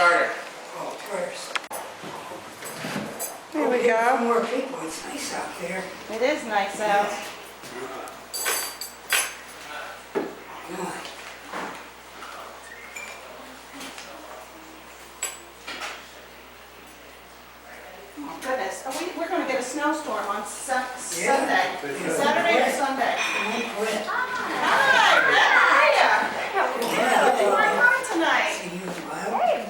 started. Oh, first. There we Some go. more people, it's nice out there. It is nice out. God. Oh, goodness. We're going to get a snowstorm on Sunday. Yeah. Saturday or Sunday. Don't quit. Hi, Brett. How are you? Yeah. Where are you going tonight? See you in a while. Hey,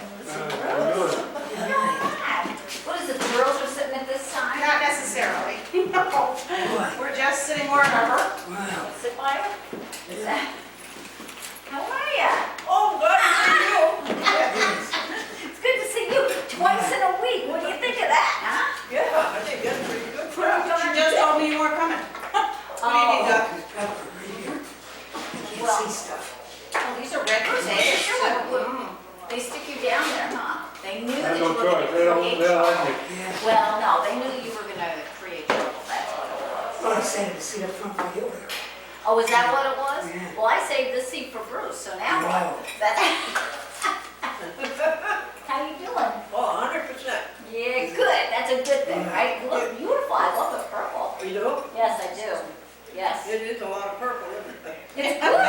what is it, the girls are sitting at this time? Not necessarily. No. What? We're just sitting wherever. Wow. Sit by her? Is that? How are ya? Oh, good to see you. It's good to see you twice in a week. What do you think of that, huh? Yeah, I think that's pretty good. She just told me you weren't coming. What do you need, Doc? There's pepper right here. I can't Well- see stuff. Oh, these are red They potatoes. They stick you down there, huh? They knew that I you don't were going choice, to they don't create like trouble. me. Yeah. Well, no, they knew you were going to create trouble. That's what it was. Oh, I decided to sit up front by you there. Oh, is that what it was? Yeah. Well, I saved the seat for Bruce, so now what? Wow. How you doing? Oh, 100%. Yeah, good. That's a good thing, right? You look beautiful. I love the purple. You do? Yes, I do. Yes. It is a lot of purple, isn't it? It's good.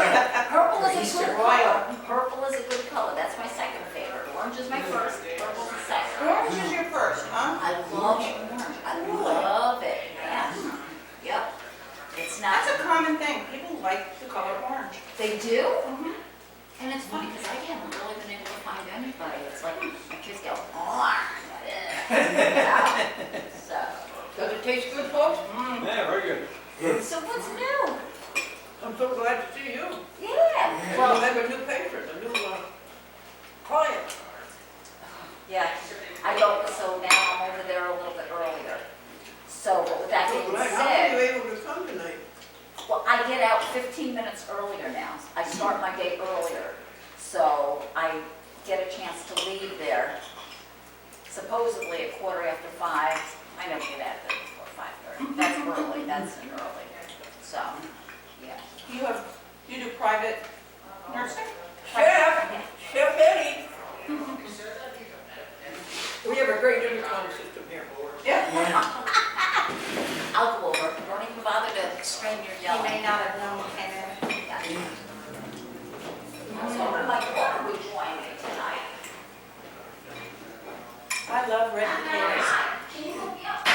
Purple is a Easter good color. Purple is a good color. That's my second favorite. Orange is my first. Purple's the second. Orange is your first, huh? I love orange. I love it. Yeah. Yep. It's not. That's a common thing. People like the color orange. They do? And it's funny because I haven't really been able to find anybody. It's like my kids go, orange. So. Does it taste good, folks? Yeah, very good. So what's new? I'm so glad to see you. Yeah. You Well, have a new patron, a new client. yeah, I go, so now I'm over there a little bit earlier. So, but with that So being glad. How are you said, able to come tonight? well, I get out 15 minutes earlier now. I start my day earlier. So I get a chance to leave there supposedly at 5:15. I never get out there before 5:30. That's early, that's an early. So, yeah. You do private nursing? Chef, Yeah. Chef Eddie. We have a great intercom system here. Yeah. Yeah. I'll go over. Don't even bother to strain your You yelling. may not have known you came in. Yeah. I was hoping my daughter would join me tonight. I love red potatoes. Can you hook me up?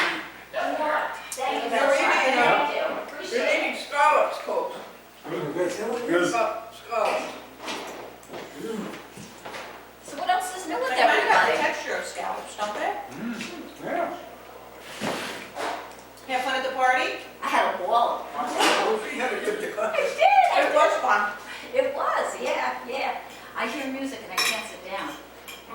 Thank you. You're eating, Thank you. You're Appreciate it. eating scallops, folks. Good. Scallops. So what else is new with They might have the everybody? texture of scallops, don't they? Yeah. You have fun at the party? I had a ball. We had a good I time. did. It was fun. It was, yeah, yeah. I hear music and I can't sit down.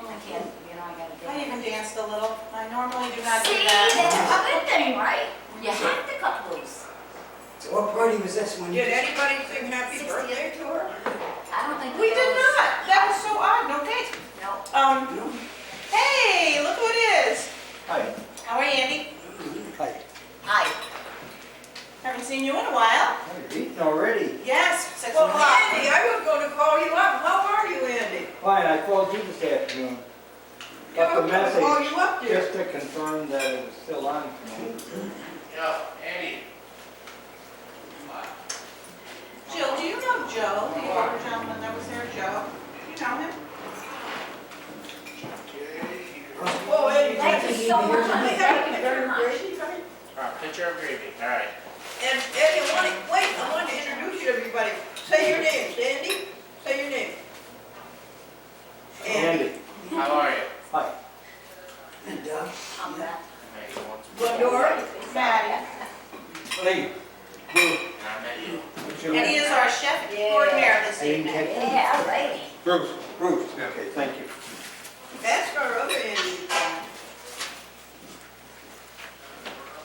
I can't, I gotta I dance. even danced a little. I normally do not do See, that. that's a good thing, right? You have to cut loose. So what party was this one? Did anybody sing happy 60th. birthday to her? I don't think We did those- not. That was so odd. No cake. No. Hey, look who it is. Hi. How are you, Andy? Hi. Hi. Haven't seen you in a while. You're eating already. Yes, 6 Well, o'clock. Andy, I was going to call you up. How are you, Andy? Fine, I called you this afternoon. Yeah, Left I a was going to call you message up there. just to confirm that it was still on tonight. Andy. Jill, do you know Joe, the older gentleman that was there, Joe? Do you know him? Oh, Andy, Thank you so much. Thank you very much. Picture of gravy, all right. And Eddie, I want to introduce you to everybody. Say your name, Sandy. Say your name. Andy. How are you? Hi. And Doug. I'm back. Glendora. Maddie. Hey. Bruce. I met you. What's your And he name? is our chef extraordinaire this I didn't evening. catch you. Yeah, right. Bruce. Bruce. Okay, thank you. That's our other Andy.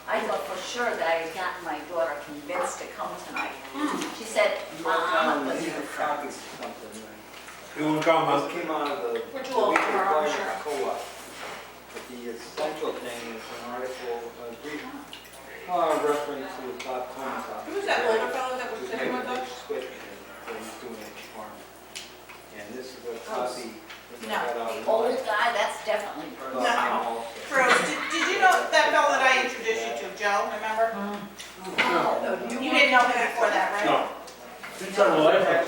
I thought for sure that I had gotten my daughter convinced to come tonight. She said, Mom, You was need a copy of something, right? You won't come, This huh? came out of the We're too old for Weekly our own Garden insurance. Co-op. But the essential thing is an article, a brief reference to the Bob Cohen's office. Who's that older fellow that was Who's sitting making with a big us? switch in what he's doing at the farm. And this is a copy that No, got out. the old guy definitely Bruce. No. Bruce, did you know that fellow that I introduced you to, Joe, remember? No, do You didn't know him before that, right? No. He's from Lifer.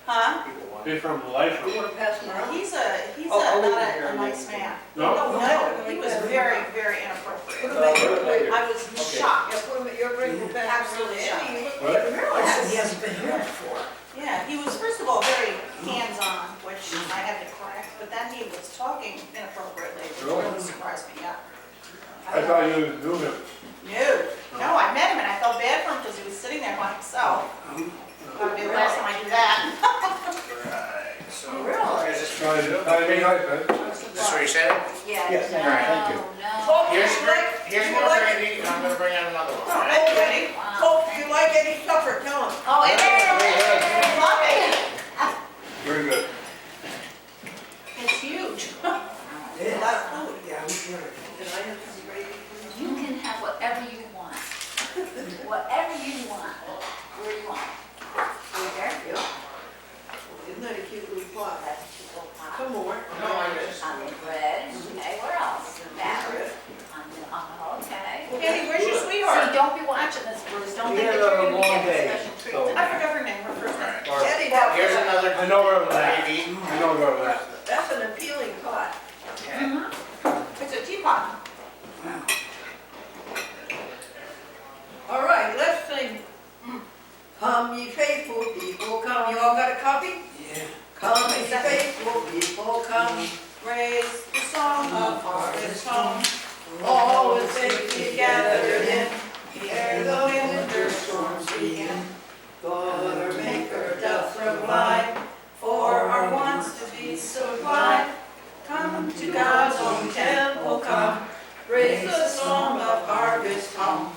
Huh? He's from Lifer. You wanna pass them around? He's I'll leave not it here a and nice then- man. No? No, he was very, very Put inappropriate. them at your plate. I was shocked. Yeah, put them at your plate, we'll pass them around. Absolutely Andy, you look What? like a miracle. I said he hasn't been here before. Yeah, he was first of all very hands-on, which I had to correct, but then he was talking inappropriately, which Really? really surprised me, yeah. I thought you knew him. No, I met him and I felt bad for him because he was sitting there by himself. That would be the last time I do that. Right, so, here's this, Trying to be nice, man. this where you said it? Yeah. Yes, no, thank you. no. Folks, Here's you like, here's you more like, gravy, and I'm gonna bring out another one. no, All right? hold Ready? it. Folks, you like any supper, tell them. Oh, and love it. Very good. It's huge. Yeah. A lot of food. Yeah, we sure. Can I have some gravy, please? You can have whatever you want. Whatever you want. Where do you want? Over there? Isn't that a cute little pot? That's a cute little pot. Some more. No, I just, On the bread, okay, where else? Batter. Okay. Andy, where's your See, sweetheart? don't be watching this, Bruce, don't We think that had a you're gonna long get a day, special treat so- I tonight. forgot her name, her first name. all right. Eddie, that Here's was, another I know where it was at. gravy. I know where it was at. that's an appealing pot. It's a teapot. All right, let's sing. Come ye faithful people, come. You all got a copy? Yeah. Come ye faithful people, come. Raise the song of harvest home. All with safety gathered in. Ere the winter storms begin. God our Maker doth Provide for our wants to be supplied. Come to God's own temple, come. Raise the song of harvest home.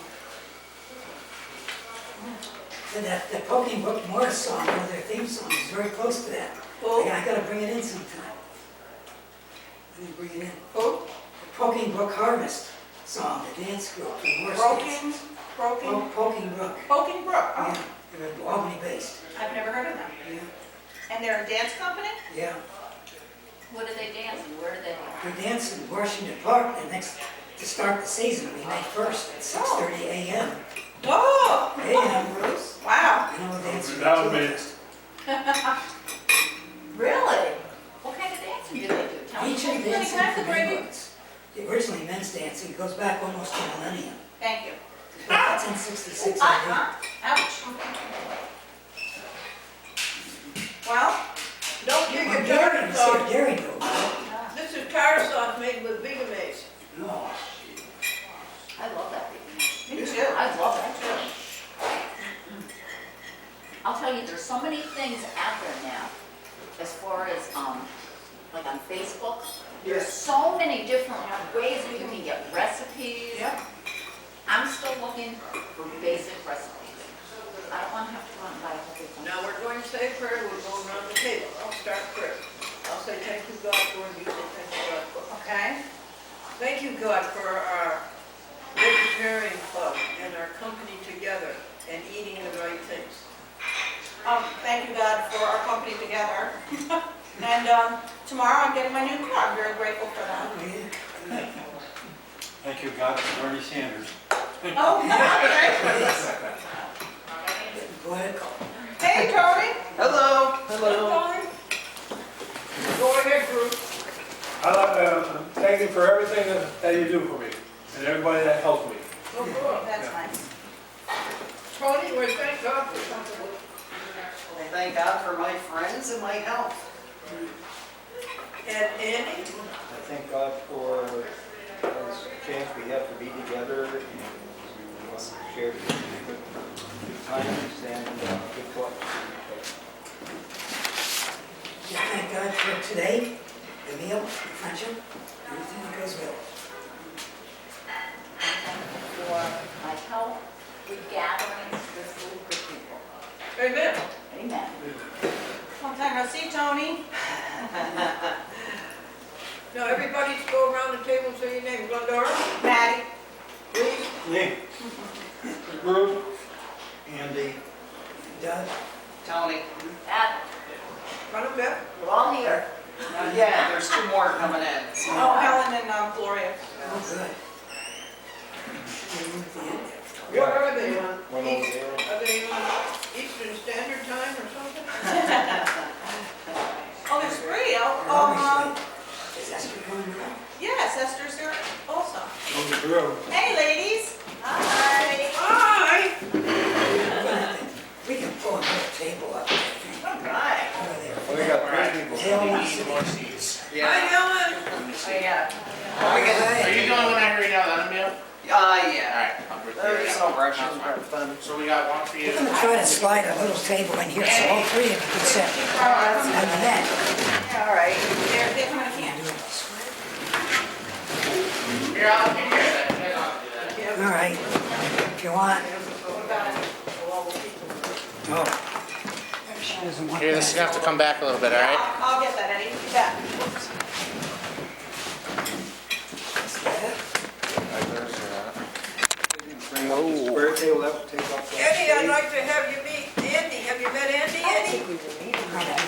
And that Poking Brook Morris song, one of their theme songs, is very close to that. Who? I gotta bring it in sometime. Let me bring it in. Who? The Poking Brook Harvest song, the dance group, the Morris dance. Broken, Poking Brook, Poking Brook. yeah, Oh, they're Albany based. I've never heard of them. Yeah, And they're a dance company? yeah. What do they dance and where do they dance? They dance in Washington Park, and to start the season, it'll be May 1st at 6:30 a.m. Whoa! A.m. Bruce. Wow. I know a dance. That would be- Really? What kind of dancing do they do? Tell me. Ancient Can I dancing have the from gravy? England. Originally men's dancing, goes back almost to a millennium. Thank you. Back to 1066 AD. Ouch. Well, Don't get your Hungarian, tartar it's sauce. Hungarian though. This is tartar sauce made with Vietnamese. No. I love that. me too. I love that too. I'll tell you, there's so many things out there now, as far as, like on Facebook. There's so many different ways that you can get recipes. Yeah. I'm still looking for basic recipes. I don't want to have to run and buy a whole big one. Now, we're going to say a prayer, we're going around the table. I'll start prayer. I'll say thank you, God, for, and you say thank you, God, for. Okay. Thank you, God, for our vegetarian club and our company together and eating the right things. Thank you, God, for our company together. And tomorrow I'm getting my new car. I'm very grateful for that. Oh, yeah. Thank you, God, for Bernie Sanders. Oh, okay. Go ahead. Hey, Tony. Hello. Tony. Go ahead, Bruce. I like, thank you for everything that you do for me and everybody that helps me. Go for it. That's nice. Tony, we thank God for something. I thank God for my friends and my health. And Andy? I thank God for this chance we have to be together and to share good times and good thoughts. Yeah, thank God for today, the meal, the friendship, everything that goes with it. For my health, good gatherings, good food, good people. Amen. Amen. Long time no see, Tony. Now, everybody just go around the table and say your name. Glendora? Maddie. Lee? Lee. Bruce. Andy. Doug, Tony. That, Run them back. we're all here. All Yeah, there's 2 more coming in. so- Oh, Helen and Gloria. Oh, good. Should we move the end there? What are they on? One over there. Are they on Eastern Standard Time or something? Oh, there's 3. Is Esther coming around? Yes, Esther's here also. On the grill. Hey, ladies. Hi. Hi! We can pull another table up, I think, All right. over there. Well, we got All right, 3 people. They all we want need to more seats. Hi, Helen! Let me Oh, see. yeah. All Are you right. doing one I read out loud, Emil? Yeah. Alright, I'll read There's it no out. rush. That's fine. So we got one for you. We're gonna try to slide a little table in here, so all 3 of you can sit on the end. All right. They're coming in. Can't do it this way. Here, I'll get here. You guys don't have to do that. All right, if you want. Oh. She doesn't want Here, this is gonna have to come back a little bit, alright? I'll get that, Eddie. You bet. Bring up the square table, have to take off that. Eddie, I'd like to have you meet Andy. Have you met Andy? Andy?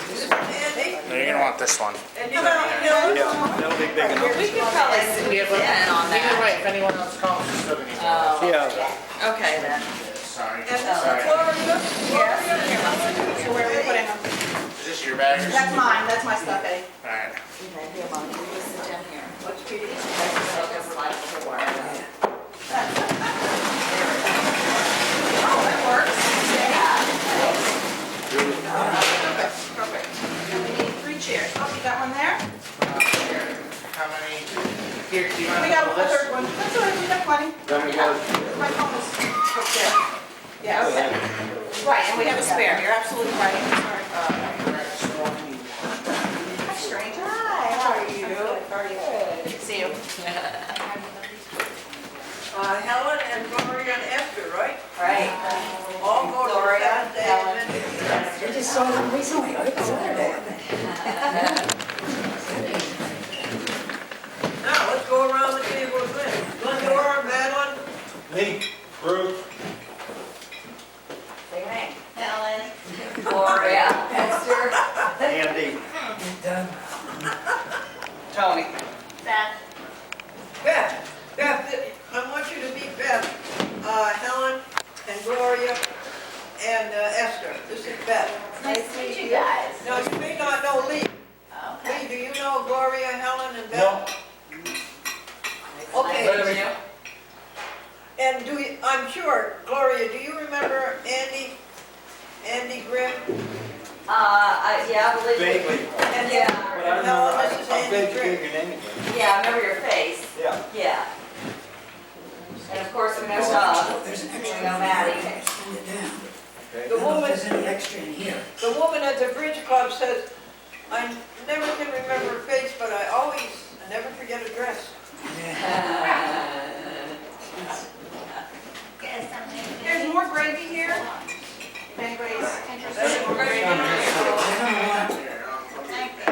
This is Andy. No, you're gonna want this one. And you know Helen? Yeah, that'll be big enough. We can probably sit Yeah, but in on either that. way, if anyone else comes, it's still gonna need Oh. more. Yeah. Okay, then. Sorry. And this is Sorry. Gloria? Yes. So where are we putting them? Is this your bag or That's something? mine. That's my stuff, Eddie. Alright. Okay, here, Mom. You just sit down here. What's Peter? Oh, that works. Yeah. Perfect. And we need 3 chairs. Oh, you got one there? Here, how many? Here, do you want We to got hold a this? 3rd one. That's all right, we got plenty. Then we got, My phone is hooked there. Yeah, okay. Right, and we have a spare. You're absolutely right. Sorry. Hi, stranger. Hi, how are you? How are you? Good. Good to see you. Helen and Gloria and Esther, right? Right. All go to Gloria, the Helen. You just saw them recently, right? Saturday. Now, let's go around the table again. Glendora, Madeline, Me, Bruce. Say your name. Helen. Gloria. Esther. Andy. Done. Tony. Beth. Beth. Beth, I want you to meet Beth, Helen, and Gloria, and Esther. This is Beth. Nice to meet you guys. Now, you may not know Lee. Okay. Lee, do you know Gloria, Helen, and No. Beth? Okay. Okay. Nice to meet you. And I'm sure, Gloria, do you remember Andy Grimm? Yeah, I believe. Vaguely. And Yeah. But I Helen, remember, this is I Andy vaguely Grimm. gave your name again. Yeah, I remember your face. Yeah. Yeah. And of course, we know There's Doug. an We extra. know Maddie. Send it down. Okay. I don't know if there's any extra in here. The woman at the Bridge Club says, I never can remember her face, but I never forget a dress. There's more gravy here. If anybody's interested. More gravy. They don't want, Thank you.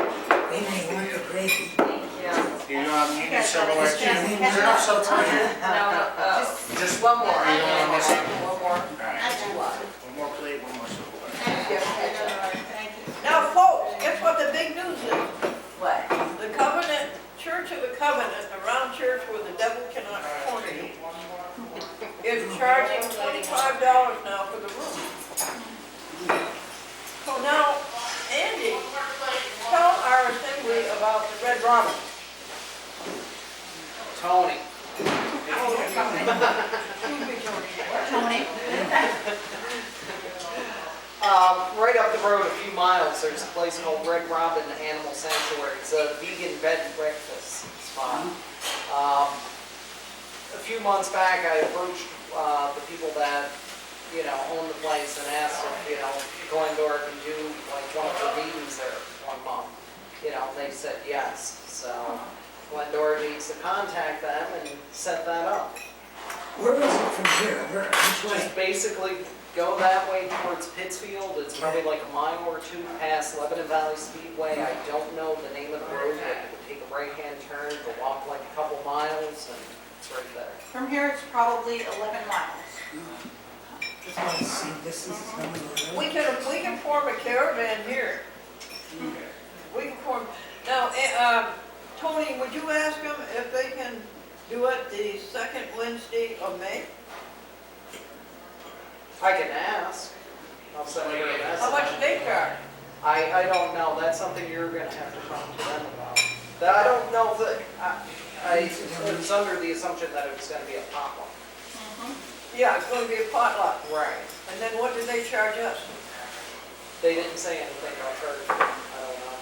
they may want the gravy. Thank you. Do you need silverware too? Yes, Is yes. there enough so time here? No, Just one more. Are you the one missing? One more. Alright. One more plate, one more silverware. Thank you. Thank you. Now, folks, guess what the big news is? What? The Covenant, Church of the Covenant, the round church where the devil cannot corner you, is charging $25 now for the room. So now, Andy, tell our assembly about the Red Robin. Tony. Tony? Right up the road a few miles, there's a place called Red Robin Animal Sanctuary. It's a vegan bed and breakfast spot. A few months back, I approached the people that, own the place and asked if, Glendora can do like one of their meetings there one month. They said yes. So Glendora needs to contact them and set that up. Where is it from here? Which way? Just basically go that way towards Pittsfield. It's probably like a mile or two past Lebanon Valley Speedway. I don't know the name of the road, but you would take a right-hand turn, go walk like a couple miles, and it's right there. From here, it's probably 11 miles. Just want to see this is going on. We can form a caravan here. We can form, Now, Tony, would you ask them if they can do it the second Wednesday of May? I can ask. I'll send her a message. How much do they charge? I don't know, that's something you're gonna have to talk to them about. That I don't know that, I was under the assumption that it was gonna be a pop-up. Yeah, it's gonna be a potluck. Right. And then what do they charge us? They didn't say anything about charging, I don't know.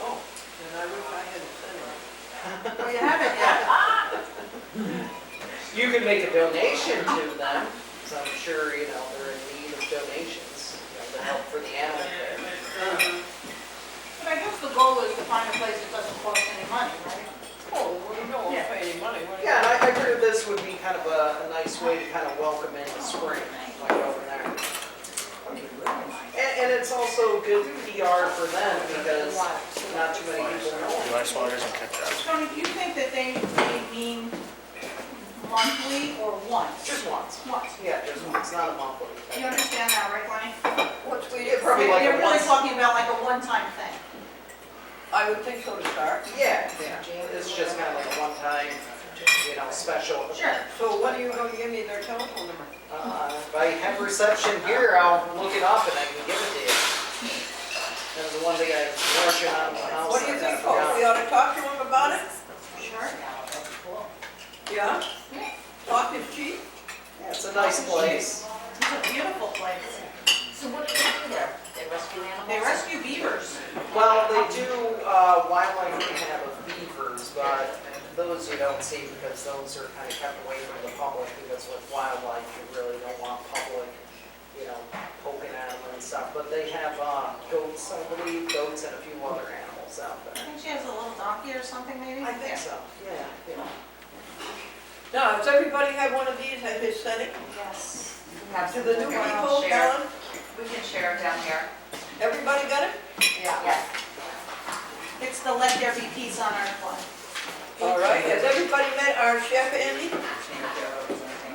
Oh, then I wish I hadn't said it. Well, you haven't yet. You can make a donation to them, so I'm sure, you know, they're in need of donations, you know, to help for the animal care. But I guess the goal is to find a place that doesn't cost any money, right? Oh, well, you don't Yeah. pay any money. What do you- Yeah, and I figured this would be kind of a nice way to kind of welcome in the spring, like over there. And it's also good PR for them because not too many people know. Tony, do you think that they mean monthly or once? Just once. Once. Yeah, just once, not a monthly. Do you understand that, right, Lenny? What's we Yeah, did, probably like a They're really once. talking about like a one-time thing. I would think so to start. Yeah, it's just kind of like a one-time, you know, special. Sure. So when are you gonna give me their telephone number? If I have reception here, I'll look it up and I can give it to you. That was the one thing I was rushing out of the house. What do you and I think, forgot. folks? We ought to talk to them about it? Sure. Yeah? Talk is cheap? Yeah, it's a nice place. It's a beautiful place. So what do they do there? They rescue animals? They rescue beavers. Well, they do wildlife rehab of beavers, but those you don't see because those are kind of kept away from the public because with wildlife, you really don't want public, you know, poking at them and stuff. But they have goats, I believe, goats and a few other animals out I there. think she has a little donkey or something maybe? I think so, yeah. Now, does everybody have one of these at his setting? Yes. To the new I'll people, share. Ellen? We can share it down here. Everybody got it? Yes. It's the Let There Be Peace on Earth one. All right, has everybody met our chef Andy?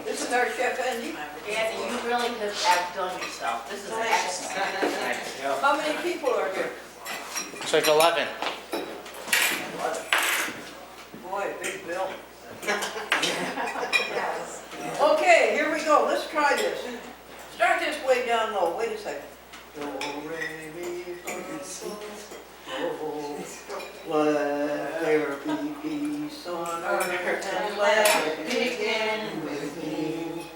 This is our chef Andy. Andy, you really have outdone yourself. This is excellent. How many people are here? It's like 11. Boy, big bill. Okay, here we go, let's try this. Start this way down low, wait a second. Do, re, mi, fa, sol, let there be peace on earth and let it begin with me.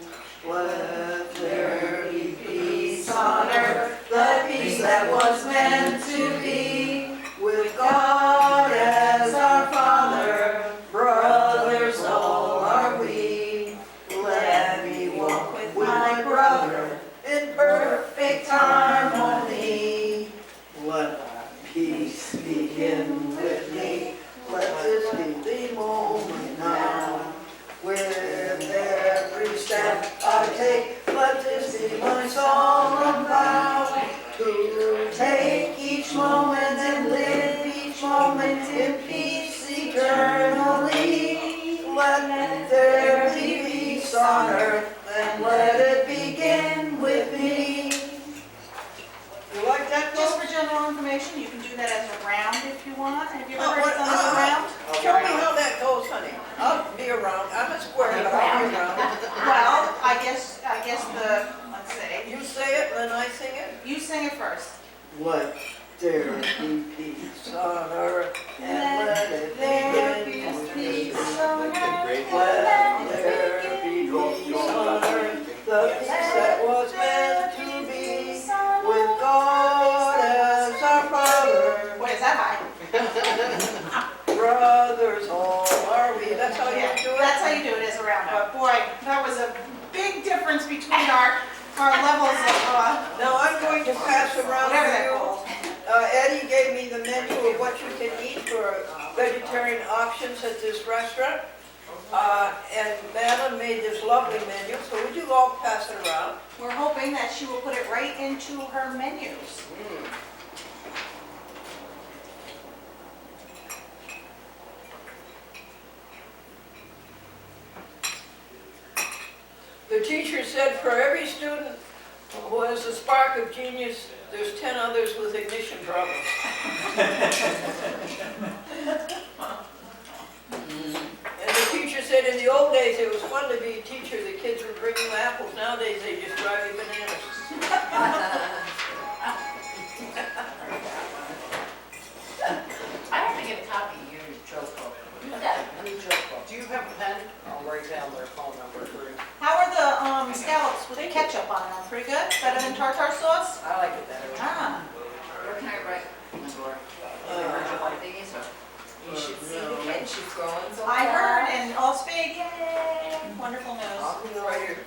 Let there be peace on earth, the peace that was meant to be. With God as our Father, brothers all are we. Let me walk with my brother in perfect harmony. Let peace begin with me. Let this be the moment now. With every step I take, let this be my song and vow. To take each moment and live each moment in peace eternally. Let there be peace on earth and let it begin with me. You like that, Just folks? for general information, you can do that as a round if you want. Have you Oh, ever what- done as a round? Show me how that goes, honey. I'll be around. I'm a square, but I'll be around. Well, I guess the, let's see, You say it, then I sing it. you sing it first. Let there be peace on earth and let it There begin be with peace me. on earth. Let there be peace on earth, the peace that was meant to be. With God as our Father, Wait, is that high? brothers all are we. That's how you Yeah, do it? that's how you do it as a round. But boy, that was a big difference between our levels of, Now I'm going to pass around whatever that to you. called. Eddie gave me the menu of what you can eat for vegetarian options at this restaurant. And Madeline made this lovely menu, so would you all pass it around? We're hoping that she will put it right into her menus. The teacher said for every student who has a spark of genius There's 10 others with ignition problems. And the teacher said in the old days it was fun to be a teacher. The kids would bring you apples. Nowadays they just drive you bananas. I have to get a copy of your joke book. You got a new joke book. Do you have a pen? I'll write down their phone number for you. How are the scallops with ketchup on them? Pretty good? Better than tartar sauce? I like it better. Ah. Where can I write? One of these or? You should see the kid, she's growing so I fast. heard, and all spade, yay! Wonderful news. I'll do it right here.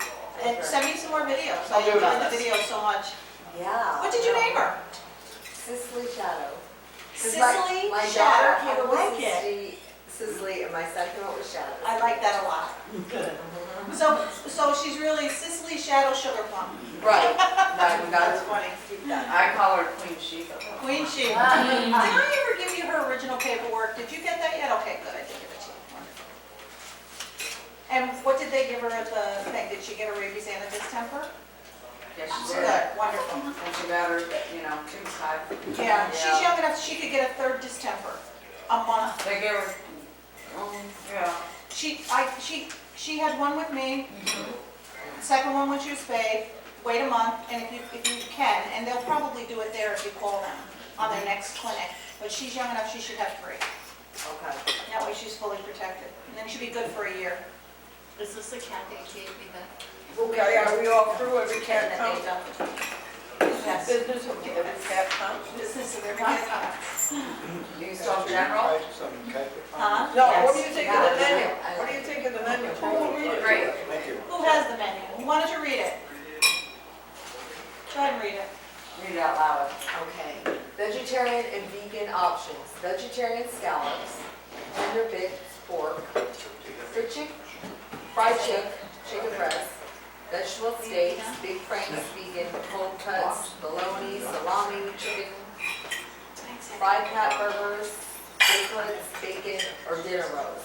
And send me some more videos. I'll I do it on enjoyed the this. video so much. Yeah. What did you name her? Cicely Shadow. 'Cause Cicely My Shadow. daughter came I up like with it. Cicely, and my son came up with Shadow. I like that a lot. So she's really Cicely Shadow Sugar Plum. Right, that, That's that's, funny. I call her Queen Sheba. Queen She. Did I ever give you her original paperwork? Did you get that yet? Okay, good, I did give it to you. Wonderful. And what did they give her at the thing? Did she get a rabies and a distemper? Yeah, she's Good, good. wonderful. And she got her, you know, 2 type. Yeah, she's young enough, she could get a third distemper a month. They gave her, Yeah. She had one with me, second one when she was spayed, wait a month, and if you can, and they'll probably do it there if you call them on their next clinic. But she's young enough, she should have 3. okay. That way she's fully protected. And then she'll be good for a year. Is this the cat they gave me that? Okay, are we all through every cat That they count? done? Yes. Business of every cat count? Business of every cat count. Do you still general? Huh? No, what do Yes. you think of the menu? What do you think of the menu? Who will read it? Great. Thank you. Who has the menu? Why don't you read it? Go ahead and read it. Read it out loud. Okay. Vegetarian and vegan options. Vegetarian scallops, tender bits, pork, fried chicken breast, vegetable steaks, big franks, vegan, cold cuts, bologna, salami, chicken, fried cat burgers, bakelets, bacon, or dinner rolls.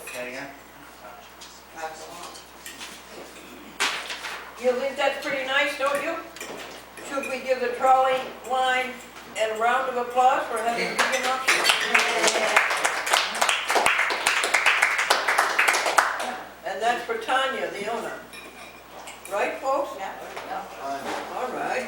You think that's pretty nice, don't you? Should we give the trolley line and a round of applause for having vegan options? And that's for Tanya, the owner. Right, folks? Yeah. All right.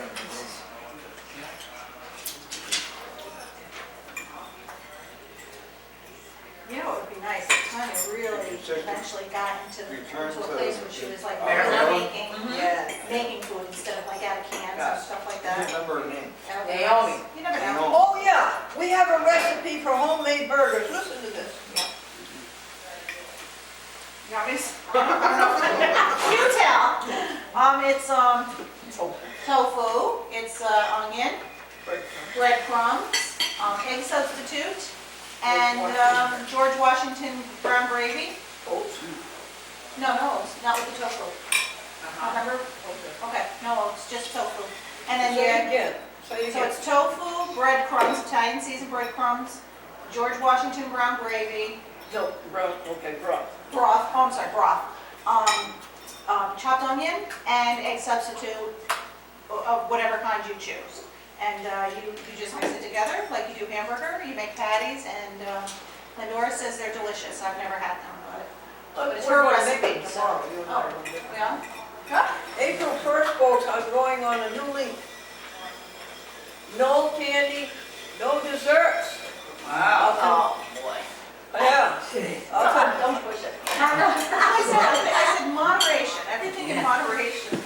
You know, it would be nice if Tanya really eventually got into Return a to place where she was like Maryland. really Yeah. making food instead of like out of cans and stuff like I that. remember her name. That would be Naomi. nice. You never know. Naomi. Oh, yeah, we have a recipe for homemade burgers. Listen to this. You want me to You tell. It's tofu, it's onion, breadcrumbs, egg substitute, and George Washington brown gravy. Oats. No oats, not with the tofu. Remember? Okay, no oats, just tofu. And then Say it you again. Say it so again. it's tofu, breadcrumbs, Italian seasoned breadcrumbs, George Washington brown gravy, No, broth, okay, broth. broth, chopped onion, and egg substitute of whatever kind you choose. And you just mix it together like you do hamburger. You make patties, and Lenora says they're delicious. I've never had them, but it's her We're gonna make recipe. it So, tomorrow. You and I are gonna make it. yeah. April 1st, folks, I'm going on a new leaf. No candy, no desserts. Oh, boy. Yeah. I'll tell- Don't push it. I said moderation, everything in moderation.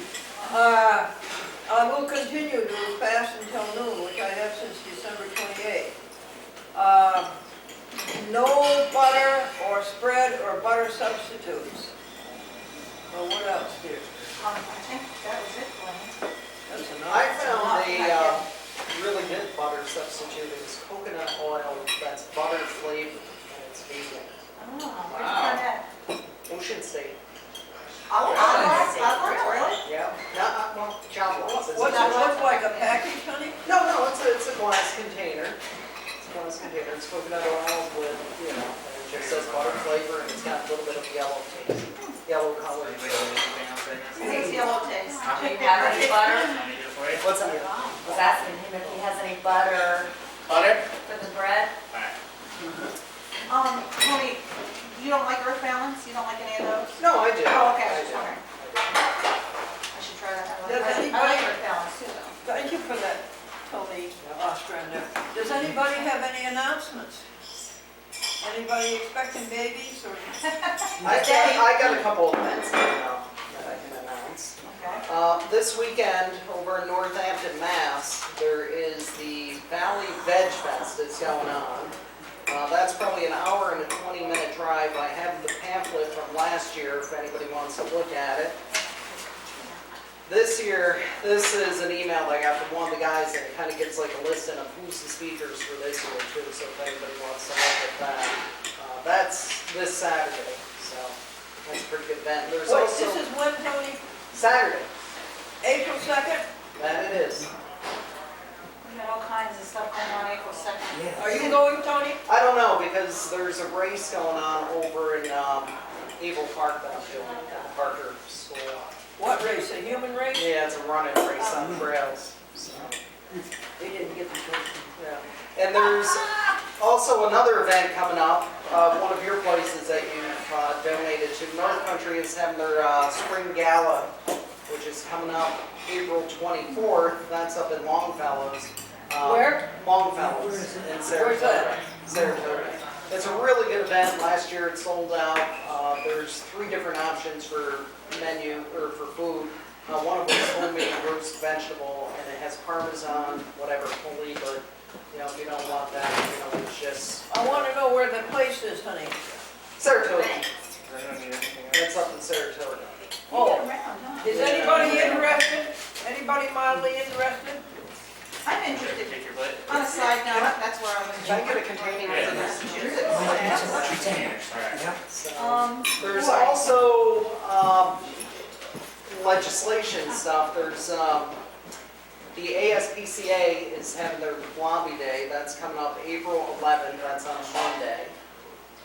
I will continue to fast until noon, which I have since December 28th. No butter or spread or butter substitutes. Well, what else, dear? I think that was it, Glenn. That's enough. I found a really good butter substitute. It's coconut oil that's butter flavored and it's vegan. Oh, where'd you find that? Ocean State. Really? Yeah. Well, job lots. What's it look like, a package, honey? No, it's a glass container. It's a glass container. It's coconut oil with, you know, it just says butter flavor and it's got a little bit of yellow taste, yellow color. It has yellow taste. Do you have any butter? What's that? Was asking him if he has any butter Butter? for the bread. Tony, you don't like Earth Balance? You don't like any of those? No, I do. Oh, okay, I I was do. wondering. I should try that. Does I anybody- like Earth Balance too, though. Thank you for that, Tony Ostrander. Does anybody have any announcements? Anybody expecting babies or? I got a couple of events coming up that I can announce. Okay. This weekend over in Northampton, Mass, there is the Valley Veg Fest that's going on. That's probably an hour and a 20-minute drive. I have the pamphlet from last year if anybody wants to look at it. This year, this is an email that I got from one of the guys, and it kind of gives like a listing of who's the speakers for this year too, so if anybody wants to look at that. That's this Saturday, so that's a pretty good event. There's Wait, also this is when, Tony? Saturday, April 2nd? that it is. We got all kinds of stuff going on April 2nd. Yeah. Are you going, Tony? I don't know, because there's a race going on over in Eagle Park that I'm doing at the Parker School. What race, a human race? Yeah, it's a running race on trails, so. They didn't get the question. Yeah. And there's also another event coming up, one of your places that you've donated to. North Country is having their spring gala, which is coming up April 24th. That's up in Longfellows. Where? Longfellows in Sarasota. Where's that? Sarasota. It's a really good event. Last year it sold out. There's 3 different options for menu or for food. One of them is homemade roast vegetable, and it has Parmesan, whatever, holy, but if you don't want that, it's just I want to know where the place is, honey. Saratoga. I don't need anything else. That's up in Saratoga. Oh, Get around, huh? is anybody interested? Anybody mildly interested? I'm interested. Take your butt. On a side note, that's where I was. Can I get a containing for this? Yeah. So, there's also legislation stuff. There's the ASPCA is having their lobby day. That's coming up April 11th. That's on Monday.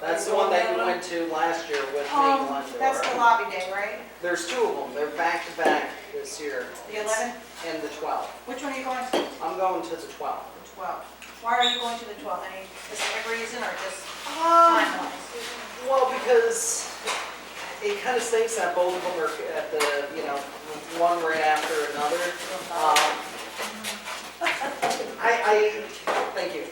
That's the one that you went to last year with me, That's the Glendora. lobby day, right? There's 2 of them. They're back to back this year. The 11th? And the 12th. Which one are you going to? I'm going to the 12th. The 12th. Why are you going to the 12th? Any specific reason or just Um, time-wise? Well, because it kind of stinks that both of them are at the, one right after another. Thank you.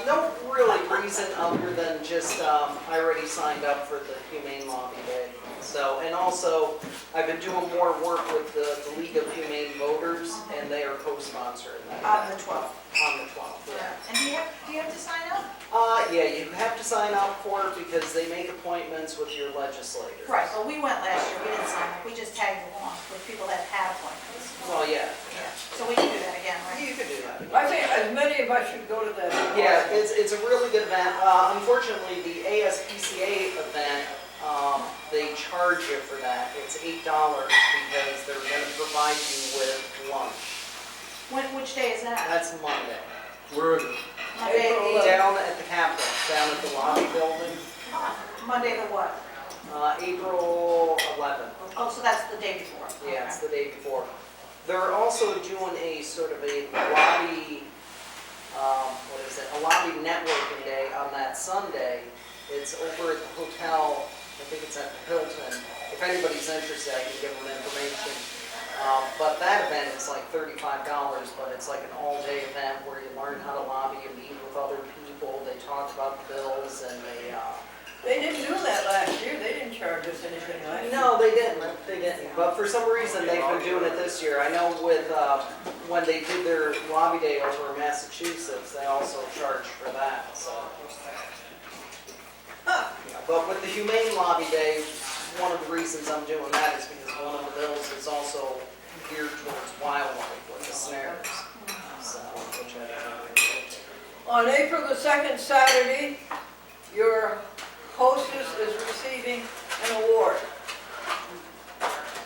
No really reason other than just, I already signed up for the Humane Lobby Day. So, and also, I've been doing more work with the League of Humane Voters, and they are co-sponsoring that. On the 12th. On the 12th, yeah. And do you have to sign up? Yeah, you have to sign up for it because they make appointments with your legislators. Right, well, we went last year, we didn't sign up, we just tagged along with people that had appointments. Well, yeah, Yeah, so we can do that again, right? you could do that. I think as many of us should go to that. Yeah, it's a really good event. Unfortunately, the ASPCA event, they charge you for that. It's $8 because they're gonna provide you with lunch. Which day is that? That's Monday. Where is it? Monday, April the, Down at the Capitol, down at the lobby building, Monday the what? April 11th. Oh, so that's the day before? Yeah, it's the day before. They're also doing a sort of a lobby, a lobby networking day on that Sunday. It's over at the hotel, I think it's at the Hilton. If anybody's interested, I can give them information. But that event is like $35, but it's like an all-day event where you learn how to lobby, you meet with other people, they talk about the bills, and They didn't do that last year. They didn't charge us anything last year. No, they didn't. But for some reason, they've been doing it this year. I know with, when they did their lobby day over in Massachusetts, they also charged for that, so. But with the Humane Lobby Day, one of the reasons I'm doing that is because one of the bills is also geared towards wildlife with the snares. So, which On April the 2nd, Saturday, your hostess is receiving an award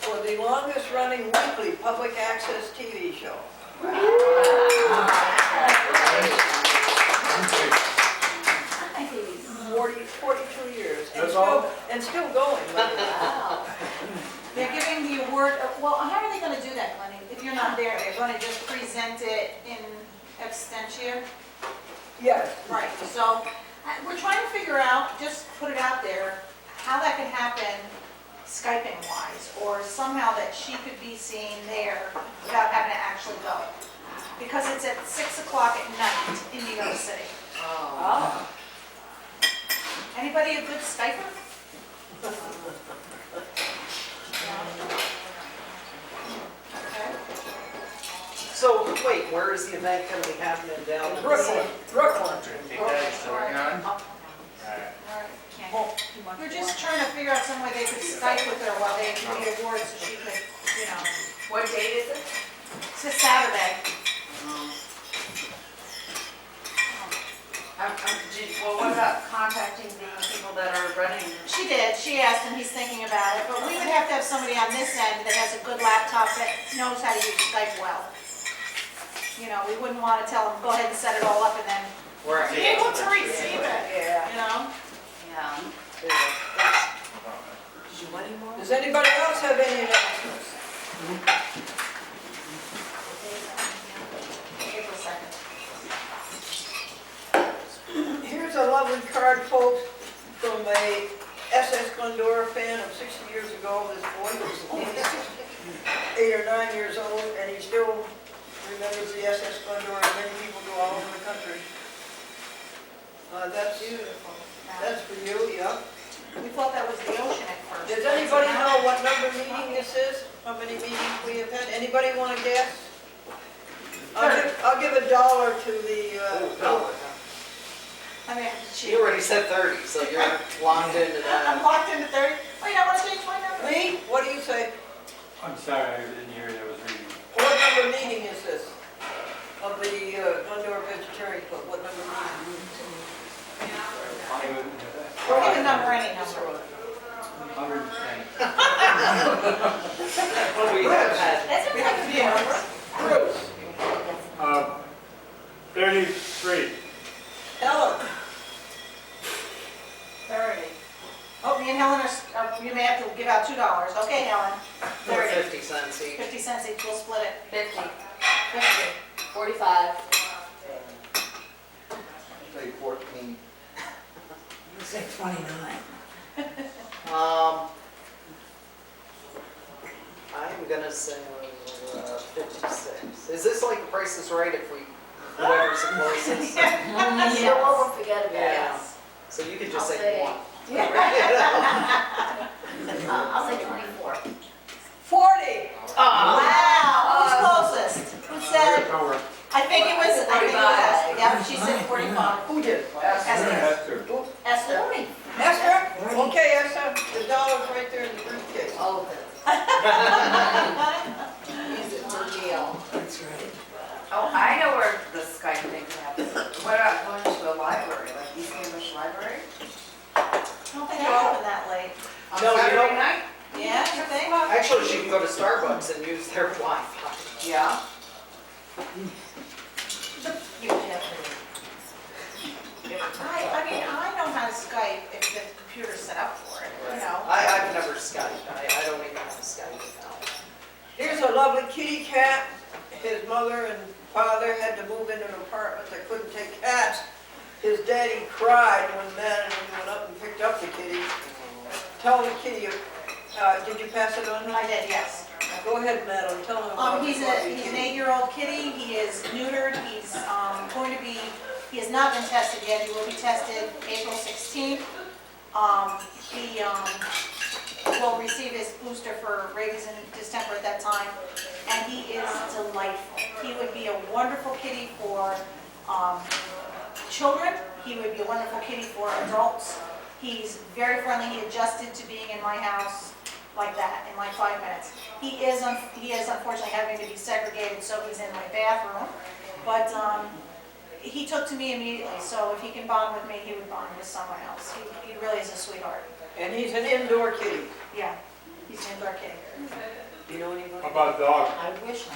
for the longest running weekly public access TV show. 42 years. And That's all? still going. Wow. They're giving the award, well, how are they gonna do that, Glennie? If you're you're not there, they're gonna just present it in absentia. Yes. Right, so we're trying to figure out, just put it out there, how that could happen Skyping wise, or somehow that she could be seen there without having to actually go. Because it's at 6 o'clock at night in New York City. Oh. Anybody a good Skyper? Okay. So, wait, where is the event gonna be happening down? Brooklyn. Think that is working on? Alright. We're just trying to figure out some way they could Skype with her while they do the awards so she could, you know, What date is it? it's a Saturday. Well, what about contacting the people that are running? She did, she asked and he's thinking about it, but we would have to have somebody on this end that has a good laptop that knows how to use Skype well. You know, we wouldn't want to tell them, go ahead and set it all up and then Right. be able to receive it, Yeah. you know? Yeah. Yeah. Did you want any more? Does anybody else have any announcements? April 2nd. Here's a lovely card, folks, from a SS Glendora fan of 60 years ago. This boy was 8 or 9 years old, and he still remembers the SS Glendora. Many people do all over the country. That's beautiful. That's for you, yeah. We thought that was the ocean at first. Does anybody know what number meeting this is? How many meetings we have had? Anybody want to guess? I'll give $1 to the, I mean, She already said 30, so you're locked into I'm that. locked into 30. Wait, I want to change my number. Lee, what do you say? I'm sorry, I didn't hear it, I was reading. What number meeting is this? Of the Glendora Vegetarian Club, what number meeting? Pick a number, any number. 110. Well, we have had, We have to be a number. Bruce, 33. Ellen, 30. Oh, me and Helen you may have to give out $2. Okay, Helen. 30. 50 cents each. 50 cents each, we'll split it. 50, 50. 45. Say 14. You say 29. I'm gonna say 56. Is this like the Price is Right if we, whoever's the closest? You know what, we'll forget about it. Yeah. So you could just I'll say say- 1. I'll say 24. 40. Wow, who's closest? Who said, Over. I think it was, yeah, she said 45. Who did? Esther. Esther. Esther. Esther? Okay, Esther, the $1's right there in the briefcase. Oh, use it for meal. That's right. Oh, I know where the Skype thing happens. What about going to a library, like East Cambridge Library? I don't think they're open that late. On No, you Saturday don't- night? Yeah, you think? Actually, she can go to Starbucks and use their Wi-Fi. Yeah. I mean, I know how to Skype if the computer's set up for it, you know? I've never Skyped. I don't even have a Skype account. Here's a lovely kitty cat. His mother and father had to move into an apartment that couldn't take cats. His daddy cried when Madeline went up and picked up the kitty. Tell the kitty, did you pass it on? I did, yes. Go ahead, Madeline, tell him about He's an 8-year-old kitty, he is neutered, he's going to be, he has not been tested yet, he will be tested April 16th. He will receive his booster for rabies and distemper at that time, and he is delightful. He would be a wonderful kitty for children, he would be a wonderful kitty for adults. He's very friendly, he adjusted to being in my house like that in like 5 minutes. He is unfortunately having to be segregated, so he's in my bathroom. But he took to me immediately, so if he can bond with me, he would bond with someone else. He really is a sweetheart. And he's an indoor kitty. Yeah, he's an indoor kitty. Do you know anybody? How about dog? I wish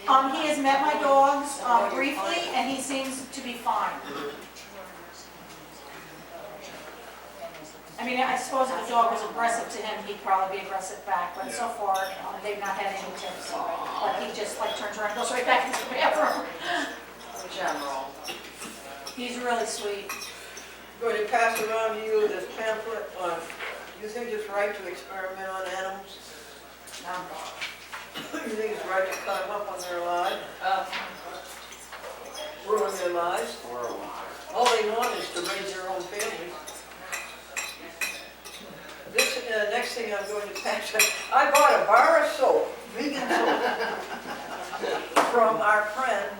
I He has met my dogs briefly, and he seems to be fine. I mean, I suppose if a dog was aggressive to him, he'd probably be aggressive back, but so far, they've not had any tips. But he just like turns around and goes right back into the bathroom. In general. He's really sweet. Going to pass around to you this pamphlet on, you think it's right to experiment on animals? You think it's right to cut them up on their lives, ruin their lives? All they want is to raise their own families. This, next thing I'm going to pass, I bought a bar of soap, vegan soap, from our friend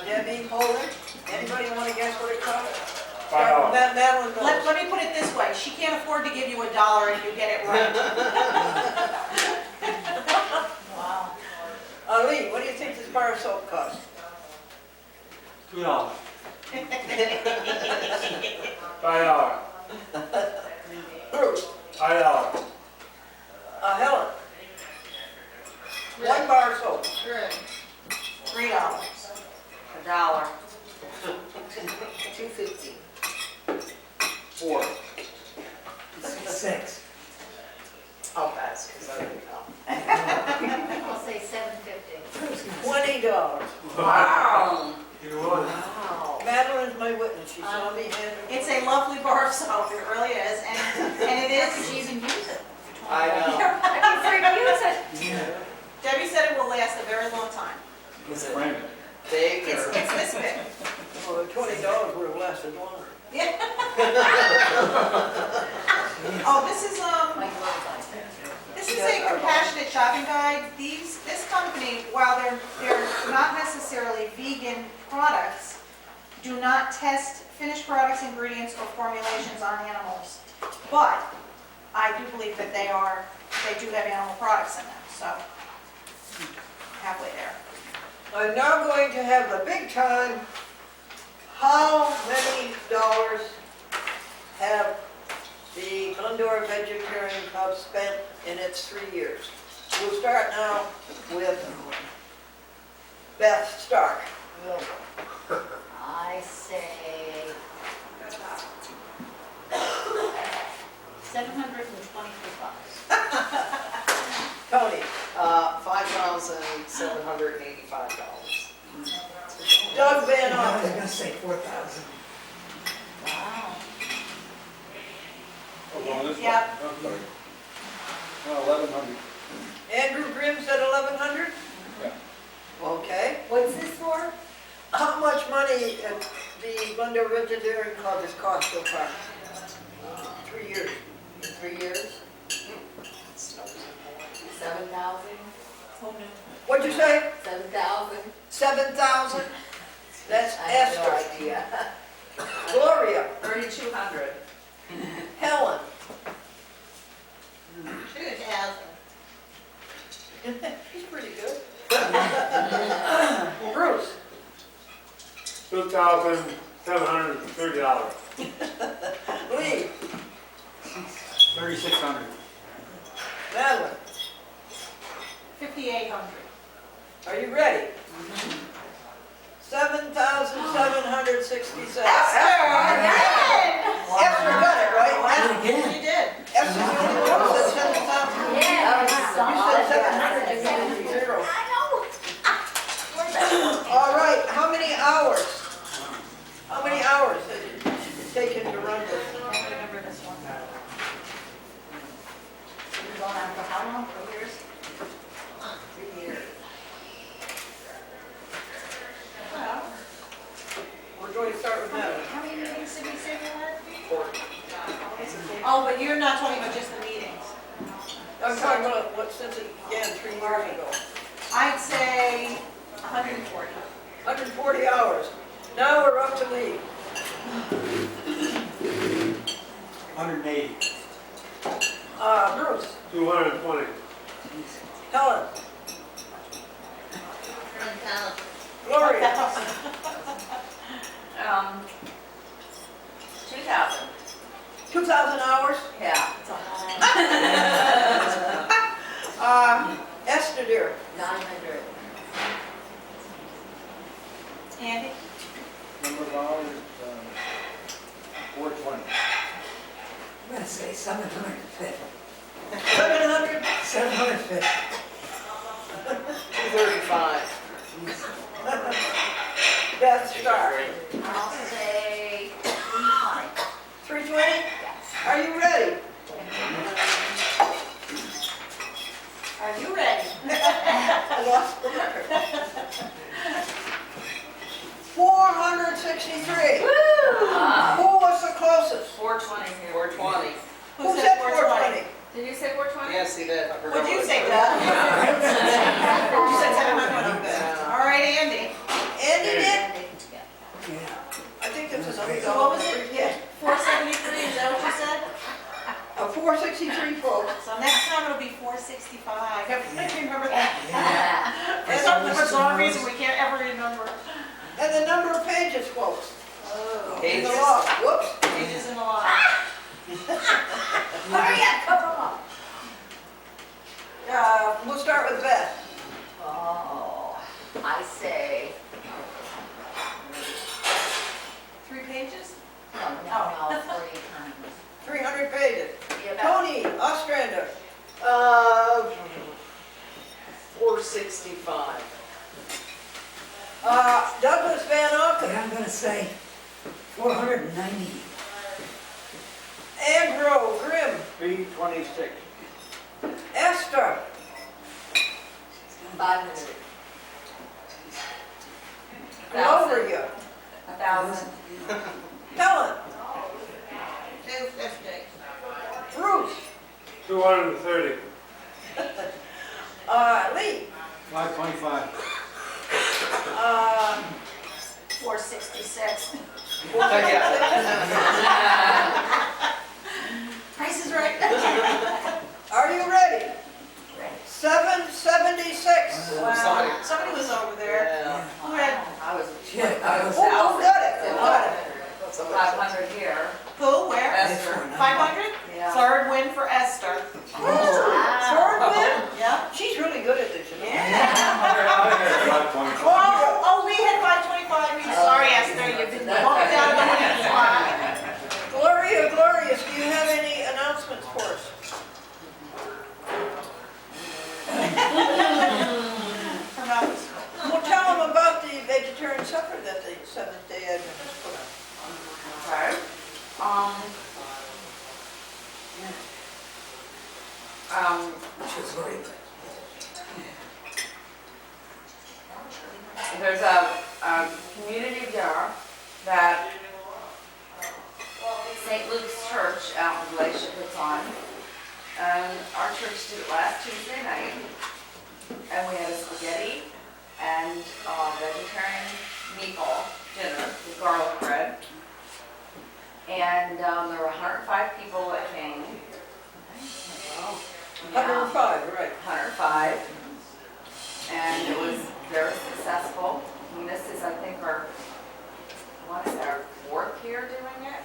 Debbie Holden. Anybody want to guess what it cost? $5. Madeline knows. Let me put it this way, she can't afford to give you $1 if you get it right. Wow. Lee, what do you think this bar of soap costs? $2. $5. Bruce, $5. Helen. One bar of soap. $3. $1. $2.50. 4. 6. I'll pass, because I didn't know. I'll say $7.50. $20. Wow. Wow. Madeline's my witness. She saw me hand it. It's a lovely bar of soap, it really is, and it is. She even use it. I know. I'm free to use it. Debbie said it will last a very long time. Is it Frame it. big It's or? this big. Well, the $20 would have lasted longer. Yeah. Oh, this is, My clothes on. this is a compassionate shopping guide. This company, while they're not necessarily vegan products, do not test finished products, ingredients, or formulations on animals. But I do believe that they do have animal products in them, so halfway there. I'm now going to have the big time. How many dollars have the Glendora Vegetarian Club spent in its 3 years? We'll start now with Beth Stark. I say $723. Tony, $5,785. Doug Van I was Otten, gonna say 4,000. Wow. Oh, on this one? Yep. Okay. 1,100. Andrew Grimm said 1,100? Yeah. Okay. What's this for? How much money the Glendora Vegetarian Club has cost so far? 3 years. 3 years? 7,000? What'd you say? 7,000? 7,000? That's I have no Esther. idea. Gloria. 3,200. Helen. 2,000. She's pretty good. Bruce. $2,730. Lee. 3,600. Madeline. 5,800. Are you ready? 7,767. Esther got it, right? And again. You did. Esther's the only one who said 7,000. Yeah. You said 770. I know. All right, how many hours? How many hours has it taken to run this? I remember this one. You've been going on for how long? 4 years? 3 years. Well, We're going to start with Madeline. how many meetings did we say we had? 40. Oh, but you're not talking about just the meetings. I'm talking about what, since it began 3 years ago. I'd say 140. 140 hours. Now we're up to Lee. 180. Bruce. 220. Helen. Gloria. 2,000? 2,000 hours. Yeah. Esther dear. 900. Andy? Number of hours, 420. gonna say 750. 700? 750. 235. Beth, start. I'll say 320. 320? Yes. Are you ready? Are you ready? I lost the record. 463. Who was the closest? 420 here. 420. Who said 420? Did you say 420? Yes, he did. What'd you say, Doug? You said 700. Yeah. All right, Andy. Andy did? Yeah. I think this is a. So what was it? Yeah. 473, is that what you said? 463, folks. So next time it'll be 465. I remember that. Yeah. For some reason, we can't ever remember And the number of pages, folks. In the Pages. law. Whoops. pages in the law. Hurry up, cover them up. We'll start with Beth. Oh, I say, 3 pages? no, 3 times. 300 pages. Yeah, about- Tony Ostrander. 465. Douglas Van Auken. Yeah, I'm gonna say 490. Andrew Grimm. 326. Esther. 500. Gloria. 1,000. Helen. 250. Bruce. 230. Lee. 525. 466. Yeah. Price is right. Are you ready? 776. Wow, somebody was over there. Yeah. Who had, I was, Yeah, I was Who got it? Who got it? 500 here. who, where? Esther. 500? Yeah. Third win for Esther. Third win? Yeah. She's really good at this, you know? Oh, we had 525. Sorry, Esther, you've been bumped down to the winning slot. Gloria Glorious, do you have any announcements for us? Well, tell them about the vegetarian supper that the Seventh-day Adventists put on. Okay. Which was very good. There's a community dinner that St. Luke's Church out in Glacier puts on. And our church did it last Tuesday night. And we had a spaghetti and vegetarian meatball dinner with garlic bread. And there were 105 people that came. Yeah. 105, right. 105, and it was very successful. And this is, I think, our 4th year doing it.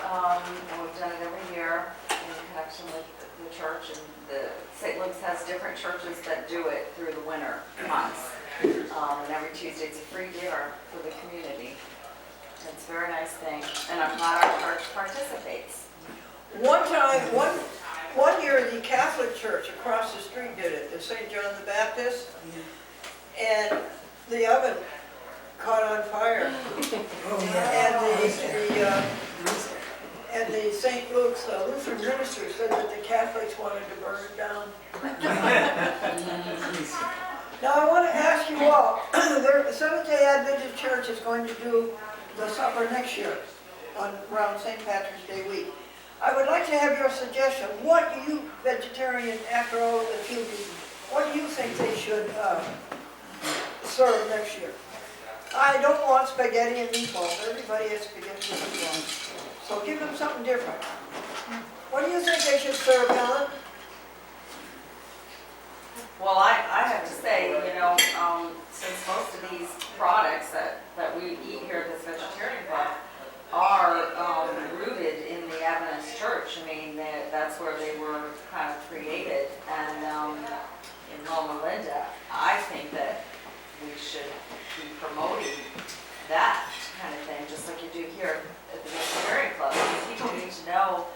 And we've done it every year in connection with the church, and the St. Luke's has different churches that do it through the winter months. And every Tuesday it's a free dinner for the community. It's a very nice thing, and I'm glad our church participates. One year, the Catholic Church across the street did it, the St. John the Baptist, and the oven caught on fire. Oh, yeah. And the St. Luke's Lutheran minister said that the Catholics wanted to burn it down. Now, I want to ask you all, the Seventh-day Adventist Church is going to do the supper next year around St. Patrick's Day week. I would like to have your suggestion. What do you, vegetarian, after all of the few people, what do you think they should serve next year? I don't want spaghetti and meatballs. Everybody has spaghetti and meatballs. So give them something different. What do you think they should serve, Helen? Well, I have to say, since most of these products that we eat here at this vegetarian club are rooted in the Adventist Church, I mean, that's where they were kind of created. And in Loma Linda, I think that we should be promoting that kind of thing, just like you do here at the vegetarian club. People need to know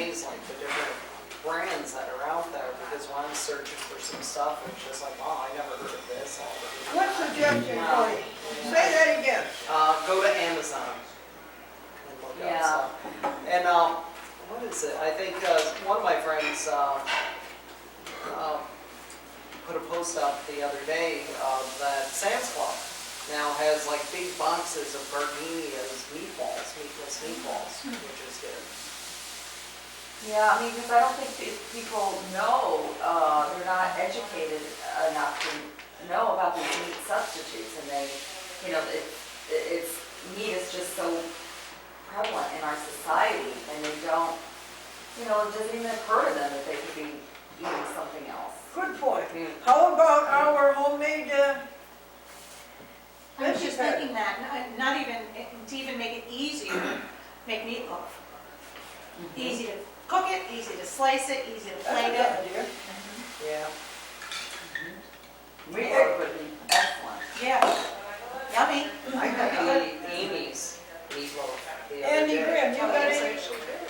amazed, like, the different brands that are out there, because when I'm searching for some stuff, it's just like, oh, I never heard of this. all the different- What suggestion, Tony? Say that again. Go to Amazon and look up Yeah. stuff. And, what is it? I think, one of my friends, put a post up the other day, that Sam's Club now has like big boxes of Gardenia's meatballs, meatless meatballs, which is good. Yeah, I mean, because I don't think people know, they're not educated enough to know about these meat substitutes, and they, you know, meat is just so prevalent in our society, and they don't, you know, it doesn't even occur to them that they could be eating something else. Good point. How about our homemade, I was just veggie thinking that, not even, to even make it easier, make meatloaf. Easy to cook it, easy to slice it, easy to That's a plate good it. idea. Yeah. Meatloaf would be excellent. Yeah, yummy. I had Amy's meatloaf the other Andy day. Grimm, you got any,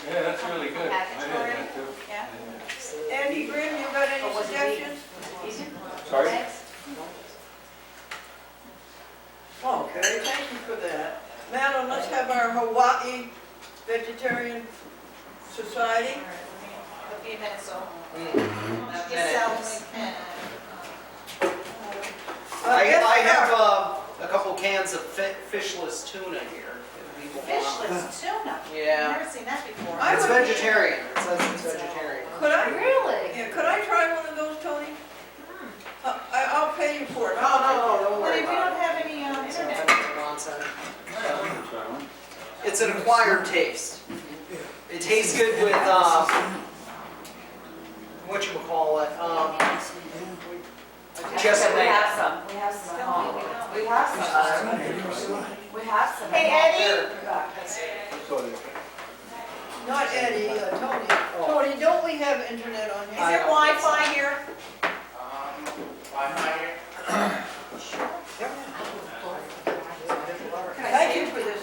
Yeah, that's really good. I Package did already? that too. Yeah. Andy Grimm, you got any But was it suggestions? Easy? Sorry? Eggs? Okay, thank you for that. Madeline, let's have our Hawaii Vegetarian Society. All right, let me, a few minutes, so. That Just minute. sell them and. Yes, I sir. have a couple cans of fishless tuna here. if people want. Fishless tuna. Yeah. I've never seen that before. I It's would- vegetarian, it says it's vegetarian. Could I, Really? yeah, could I try one of those, Tony? I'll pay you for it. No, don't But worry if you don't about it. have any It's not internet. that nonsense. It's an acquired taste. It tastes good with, whatchamacallit, just Okay, we mayo. have some at home. We have some. We have some. Hey, Eddie. Not Eddie, Tony. Tony, don't we have internet on Is here? there Wi-Fi here? Wi-Fi here? Thank you for this.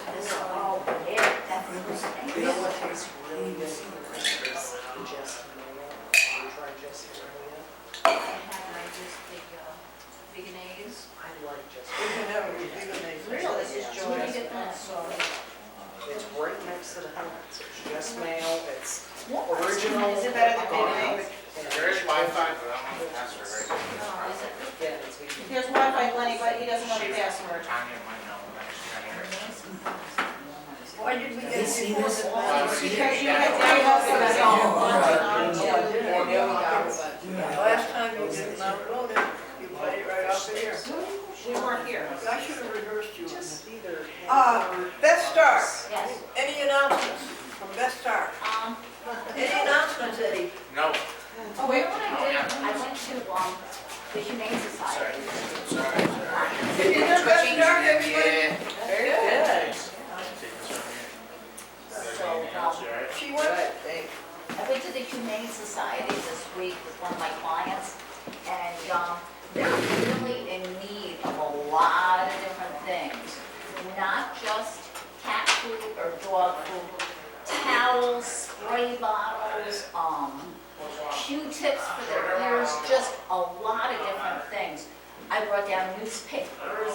Oh, yeah, that's You know what tastes really good? Is just mayo. You try just mayo? I like just We can have a vegan Really, this is Yeah. George. Just Get that. It's right next to the house. It's just mayo. It's original. Is it better than organic, vegan? and There is it's Wi-Fi, but I don't have the password right now. Yeah, it's vegan. There's Wi-Fi plenty, but he doesn't know the password. Tanya might know, but she's not here. Why did we get see before this? the Because you had Last time you did Mount Loaded, you played it right off of here. We weren't here. I should have rehearsed you. Just either. Best Star, Yes. any announcements from Best Star? Any announcements, Eddie? No, Oh, wait. What I did, I went to, the Humane sorry, Society. sorry. Did you do Best Star, everybody? Yeah. Very good. She went, I went to the Humane Society this week with one of my clients, and they're really in need of a lot of different things. Not just cat food or dog food, towels, spray bottles, Q-tips for their ears, just a lot of different things. I brought down newspapers,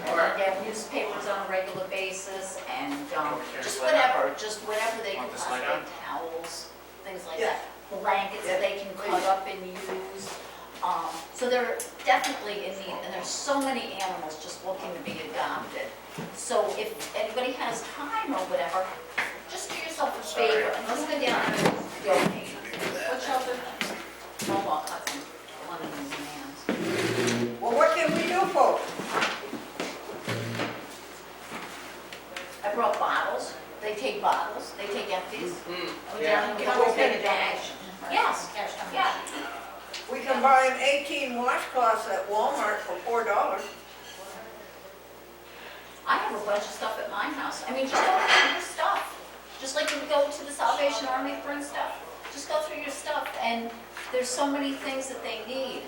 I brought down newspapers on a regular basis, and just whatever they can Want this light on? possibly, towels, things like Yeah. that. Blankets that they can cut up and use. So they're definitely in need, and there's so many animals just looking to be adopted. So if anybody has time or whatever, just do yourself a favor and let's go down and donate. What shelter? Mohawk Hudson, one of these mans. well, what can we do, folks? I brought bottles, they take bottles, they take empties. I went Yeah. down and get always take a bag. Yes, yeah. We can buy them 18 washcloths at Walmart for $4. I have a bunch of stuff at my house. I mean, just go through your stuff. Just like you would go to the Salvation Army for and stuff. Just go through your stuff, and there's so many things that they need.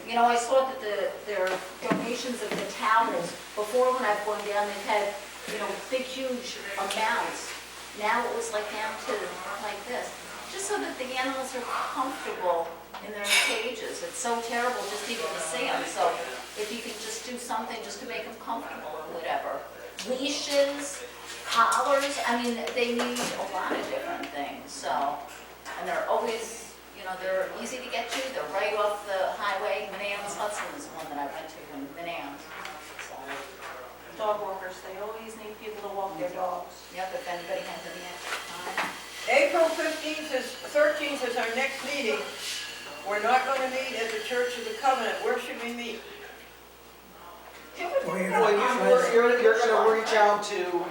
You know, I saw that their donations of the towels, before when I've gone down, they had, you know, big, huge amounts. Now it was like down to like this. just so that the animals are comfortable in their cages. It's so terrible just even to see them, so if you could just do something just to make them comfortable or whatever. Leashes, collars, I mean, they need a lot of different things, so, and they're always, you know, they're easy to get to, they're right off the highway. Manans Hudson is one that I went to in Manans. So, Dog walkers, they always need people to walk their dogs. yep, if anybody has any extra time. April 13th is our next meeting. We're not going to meet at the Church of the Covenant. Where should we meet? Or you're Well, gonna- you're gonna reach out to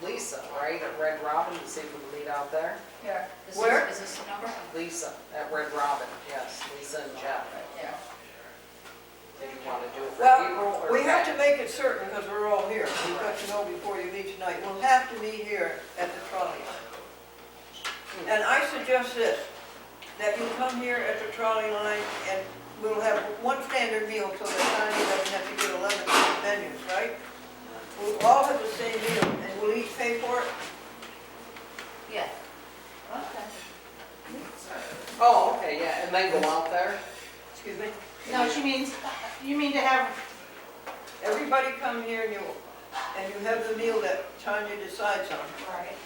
Lisa, right, at Red Robin to see if we can meet out there? Here, this Where? is this the number? Lisa at Red Robin, yes, Lisa and Jeff. Yeah. If you want to do it for Well, April or we have to May. make it certain because we're all here. We've got to know before you leave tonight. We'll have to meet here at the trolley line. And I suggest this, that you come here at the trolley line and we'll have one standard meal so that Tanya doesn't have to get 11 different menus, right? We'll all have the same meal and we'll each pay for it. Yeah. Okay. Oh, okay, yeah, and then go out there? Excuse me? No, she means, you mean to have, Everybody come here and you have the meal that Tanya decides on right,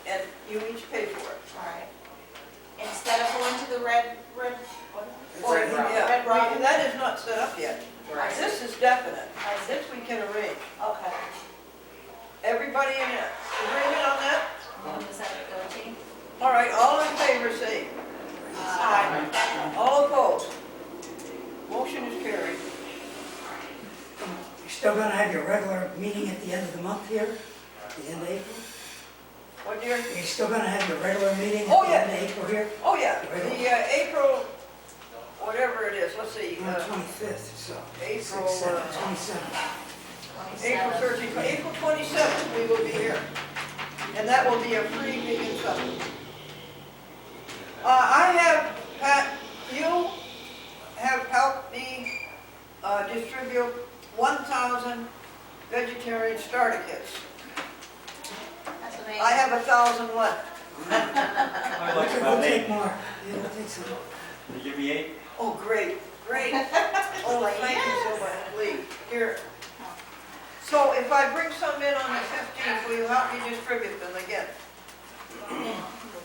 and you each pay for it. right. Instead of going to the red, what? Red Robin. Yeah, Red Robin? that is not set up yet. Right. This is definite. This we can arrange. Okay. Everybody in agreement on that? When does that go to? All right, all in favor say Aye. all opposed. Motion is carried. You're still gonna have your regular meeting at the end of the month here, at the end of April? What, dear? You're still gonna have your regular meeting Oh, at the yeah. end of April here? Oh, yeah, the April, whatever it is, let's see, On the 25th, so. April, 27th. April 13th, April 27th, we will be here. And that will be a free vegan supper. I have, Pat, you have helped me distribute 1,000 vegetarian starter kits. That's amazing. I have 1,000 left. I'd like We'll about take 8. more. Yeah, we'll take some. You give me 8? Oh, great, great. Oh, thank you so much, Lee. Here. So if I bring some in on the 15th, will you help me distribute them again?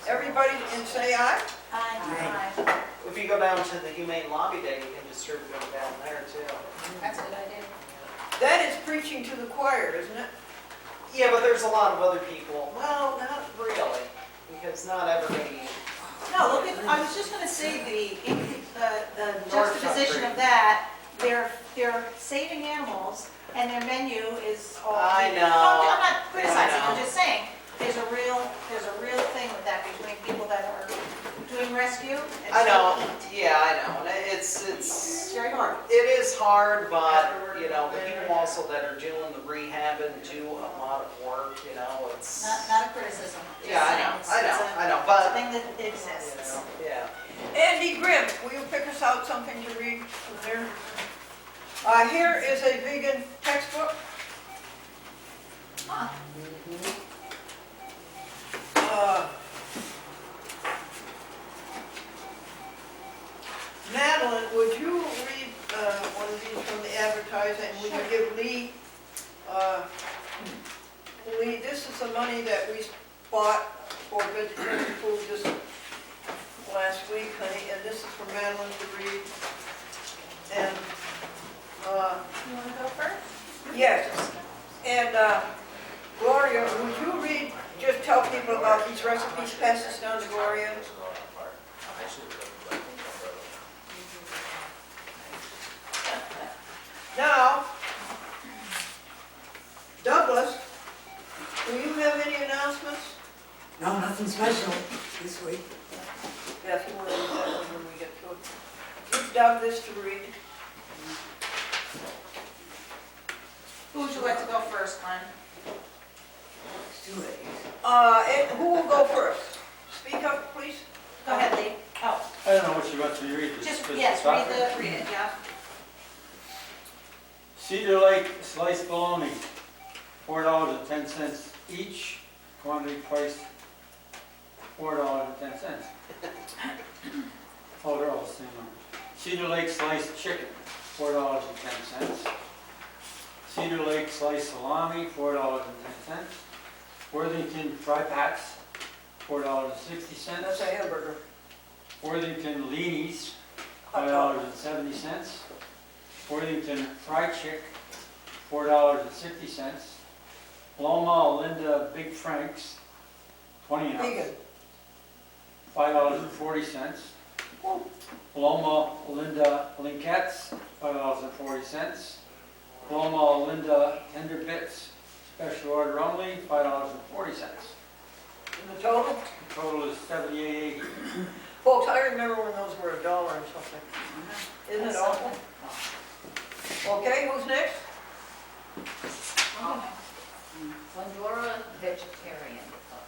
Everybody and say aye? Aye. If you go down to the Humane Lobby Day, you can distribute them down there too. That's a good idea. That is preaching to the choir, isn't it? Yeah, but there's a lot of other people. Well, not really, because not everybody. No, look at, I was just gonna say the juxtaposition of that, they're saving animals and their menu is all. I know. No, I'm not criticizing, I I'm know. just saying, there's a real thing with that between people that are doing rescue. and I know, so yeah, I know, and it's It's very hard. it is hard, but, you know, the people also that are doing the rehabbing do a lot of work, you know, it's. Not a criticism. just Yeah, I saying know, it's- I know, it's a- I know, It's a but, thing that you exists. know, yeah. Andy Grimm, will you pick us out something to read from there? Here is a vegan textbook. Huh. Madeline, would you read one of these from the advertising? Would you give Lee, Lee, this is the money that we bought for vegetarian food this last week, honey, and this is for Madeline to read. And, You wanna go first? yes, and Gloria, would you read, just tell people about these recipes, pass this down to Gloria? Now, Douglas, do you have any announcements? No, nothing special this week. Yes, we'll read that one when we get to it. Give Doug this to read. Who would you like to go first, Glenn? Let's do it. And who will go first? Speak up, please. Go ahead, Lee. Oh, I don't know what you want me to read. just, Just yes, start? read it, yeah. Cedar Lake sliced bologna, $4.10 each, quantity price $4.10. Oh, they're all the same number. Cedar Lake sliced chicken, $4.10. Cedar Lake sliced salami, $4.10. Worthington fry pats, $4.60. That's a hamburger. Worthington leanies, Hot dog. $5.70. Worthington fried chick, $4.60. Loma Linda Big Franks, 20 ounce, Vegan. $5.40. Loma Linda Linkettes, $5.40. Loma Linda Tender Bits, special order only, $5.40. And the total? The total is $78.80. Folks, I remember when those were $1 or something. Isn't it awful? Okay, who's next? Glendora Vegetarian Club.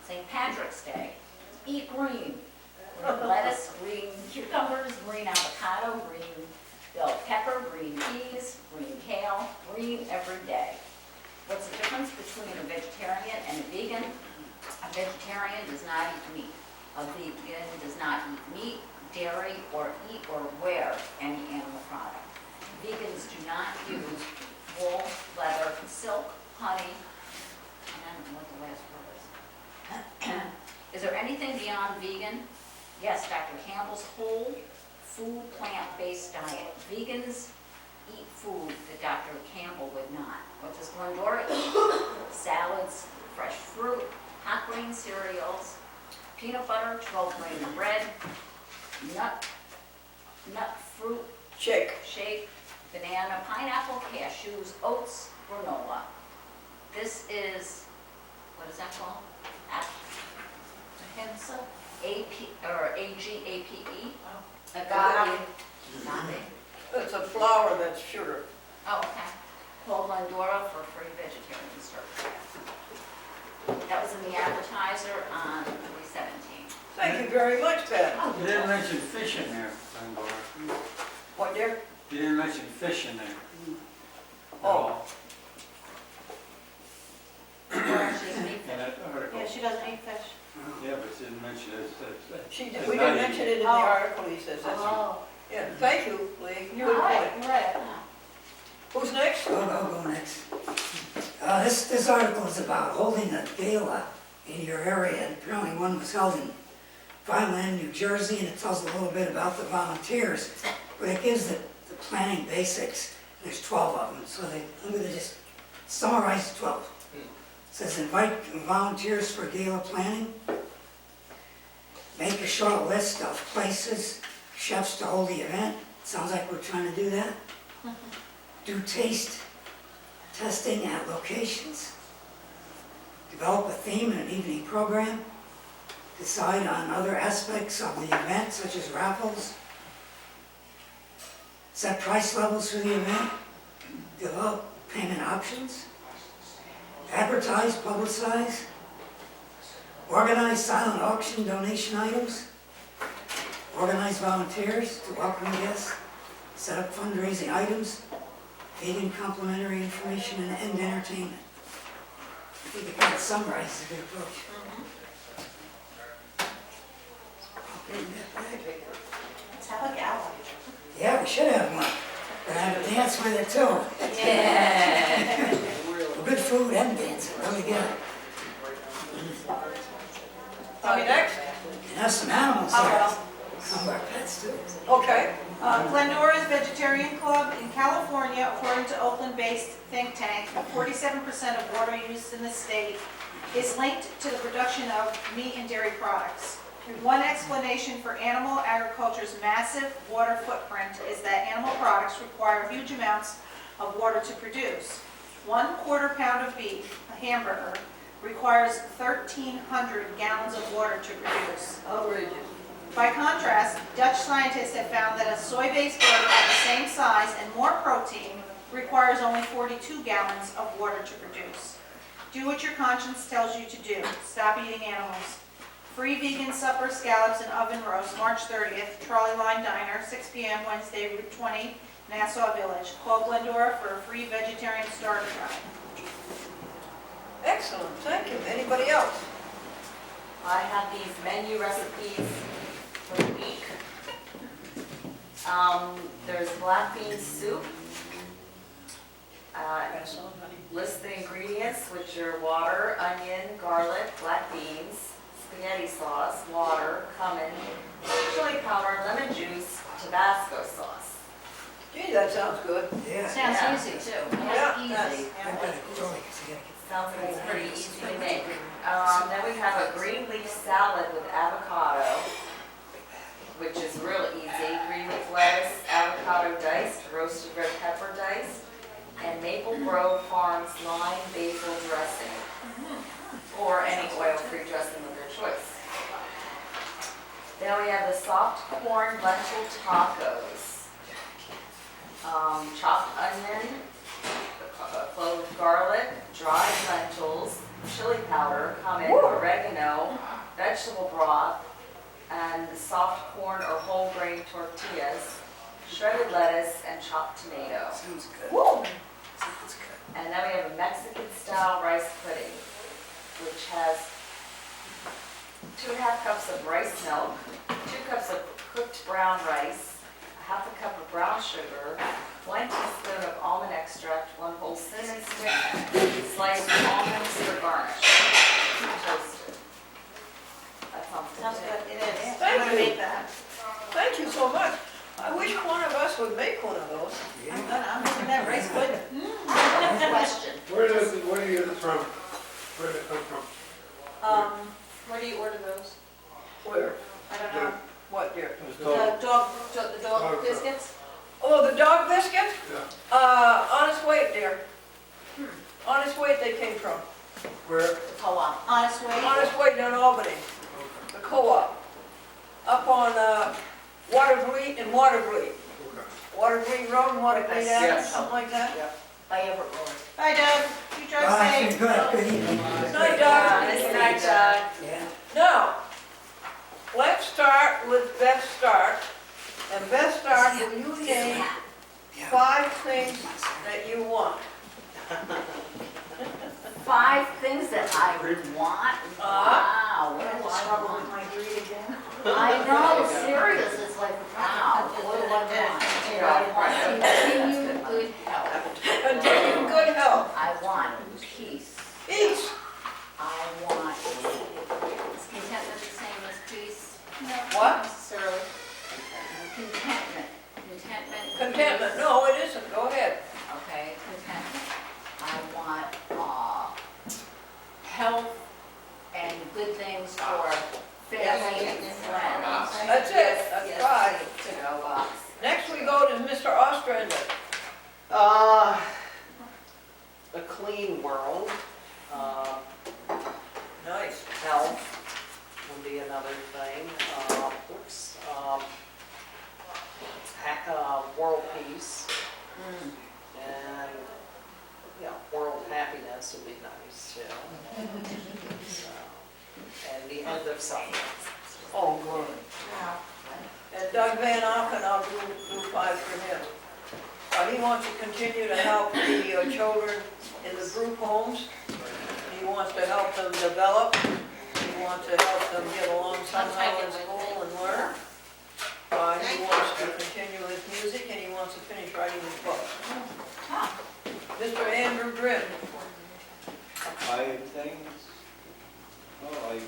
St. Patrick's Day, eat green. Green lettuce, green cucumbers, green avocado, green bell pepper, green peas, green kale, green every day. What's the difference between a vegetarian and a vegan? A vegetarian does not eat meat. A vegan does not eat meat, dairy, or eat or wear any animal product. Vegans do not use wool, leather, silk, honey, and I don't know what the last word is. Is there anything beyond vegan? Yes, Dr. Campbell's whole food plant-based diet. Vegans eat food that Dr. Campbell would not. What does Glendora eat? Salads, fresh fruit, hot grain cereals, peanut butter, 12-grain bread, nut fruit Shake. shake, banana, pineapple, cashews, oats, granola. This is, what is that called? Ahimsa? A-G-A-P-E? Agave. Agave. It's a flour that's sugar. Oh, okay. Call Glendora for free vegetarian service. That was in the advertiser on 3/17. Thank you very much, Pat. You didn't mention fish in there, Glendora. What, dear? You didn't mention fish in there. Oh. She doesn't eat In fish. that article. Yeah, she doesn't eat fish. Yeah, but she didn't mention it. We didn't mention it in the Oh. article, he says. That's, Oh, yeah, thank you, Lee. you're Good right, point. you're right. Who's next? I'll go next. This article is about holding a gala in your area, and apparently one was held in Vineland, New Jersey, and it tells a little bit about the volunteers, but it gives the planning basics. There's 12 of them, so I'm gonna just summarize 12. It says invite volunteers for gala planning. Make a short list of places, chefs to hold the event. Sounds like we're trying to do that. Do taste testing at locations. Develop a theme and an evening program. Decide on other aspects of the event, such as raffles. Set price levels for the event. Develop payment options. Advertise, publicize. Organize silent auction donation items. Organize volunteers to welcome guests. Set up fundraising items. Vegan complimentary information and end entertainment. I think it kind of summarizes a good approach. Okay, Let's have a gala. yeah, we should have one. But I have a dance with it too. Yeah. Good food and dancing, really good. Next? And have some animals I there. will. Some of our pets too. Okay. Glendora's Vegetarian Club in California, according to Oakland-based think tank, 47% of water use in the state is linked to the production of meat and dairy products. One explanation for animal agriculture's massive water footprint is that animal products require huge amounts of water to produce. 1/4 pound of beef, a hamburger, requires 1,300 gallons of water to produce. Outrageous. By contrast, Dutch scientists have found that a soy-based burger of the same size and more protein requires only 42 gallons of water to produce. Do what your conscience tells you to do. Stop eating animals. Free vegan supper, scallops, and oven roast, March 30th, Trolley Line Diner, 6 p.m. Wednesday, Route 20, Nassau Village. Call Glendora for a free vegetarian starter guide. Excellent, thank you. Anybody else? I have these menu recipes for the week. There's black bean soup. List the ingredients, which are water, onion, garlic, black beans, spaghetti sauce, water, cumin, chili powder, lemon juice, Tabasco sauce. Gee, that sounds good. Yeah. Sounds easy too. Yeah, Easy. I bet it's only 'cause you gotta get- Sounds like it's pretty easy to make. Then we have a green leaf salad with avocado, which is real easy. Green leaf lettuce, avocado diced, roasted red pepper diced, and Maple Grove Farms lime basil dressing, or any oil-free dressing of your choice. Then we have the soft corn lentil tacos. Chopped onion, clove of garlic, dried lentils, chili powder, cumin, oregano, vegetable broth, and soft corn or whole grain tortillas, shredded lettuce, and chopped tomato. Sounds good. Woo! Sounds good. And then we have a Mexican-style rice pudding, which has 2.5 cups of rice milk, 2 cups of cooked brown rice, 1/2 cup of brown sugar, 1 teaspoon of almond extract, 1 whole cinnamon stick, sliced almonds for garnish. Toasted. That sounds Sounds good. good, it is. I'm Thank gonna you. make that. Thank you so much. I wish one of us would make one of those. I'm making that rice pudding. Question. Where do you get it from? Where did it come from? Where do you order those? Where? I don't know. What, dear? The dog biscuits? Oh, the dog biscuit? Yeah. Honest Weight, dear. Honest Weight they came from. Where? The co-op. Honest Way? Honest Weight in Albany. The co-op. Up on, Watervliet and Watervliet. Okay. Watervliet Road, Watervliet Avenue, Yes. something like that. By Everett Road. Bye, Doug. You drive Bye, safe. good evening. Good night, Doug. Good night, Doug. Yeah. Now, let's start with Best Start. And Best Start, will you name Yeah. 5 things that you want? 5 things that I want. Wow, what do I Struggle want? with my greed again. I know, serious, it's like, wow, what do I want? I want continued good health. Continue good health. I want peace. Peace. I want, is contentment the same as peace? What? Not necessarily. Contentment. Contentment. No, it isn't. Go ahead. Okay, contentment. I want, health and good things for family and friends. That's it. That's Yes, 5. to-go box. Next we go to Mr. Ostrander. A clean world, Nice. health would be another thing. World peace and, world happiness would be nice too. So, and the end of suffering. Oh, good. And Doug Van Auken, I'll do 5 for him. He wants to continue to help the children in the group homes. He wants to help them develop. He wants to help them get along somehow in school and learn. He wants to continue his music and he wants to finish writing his book. Mr. Andrew Grimm. 5 things. Well, I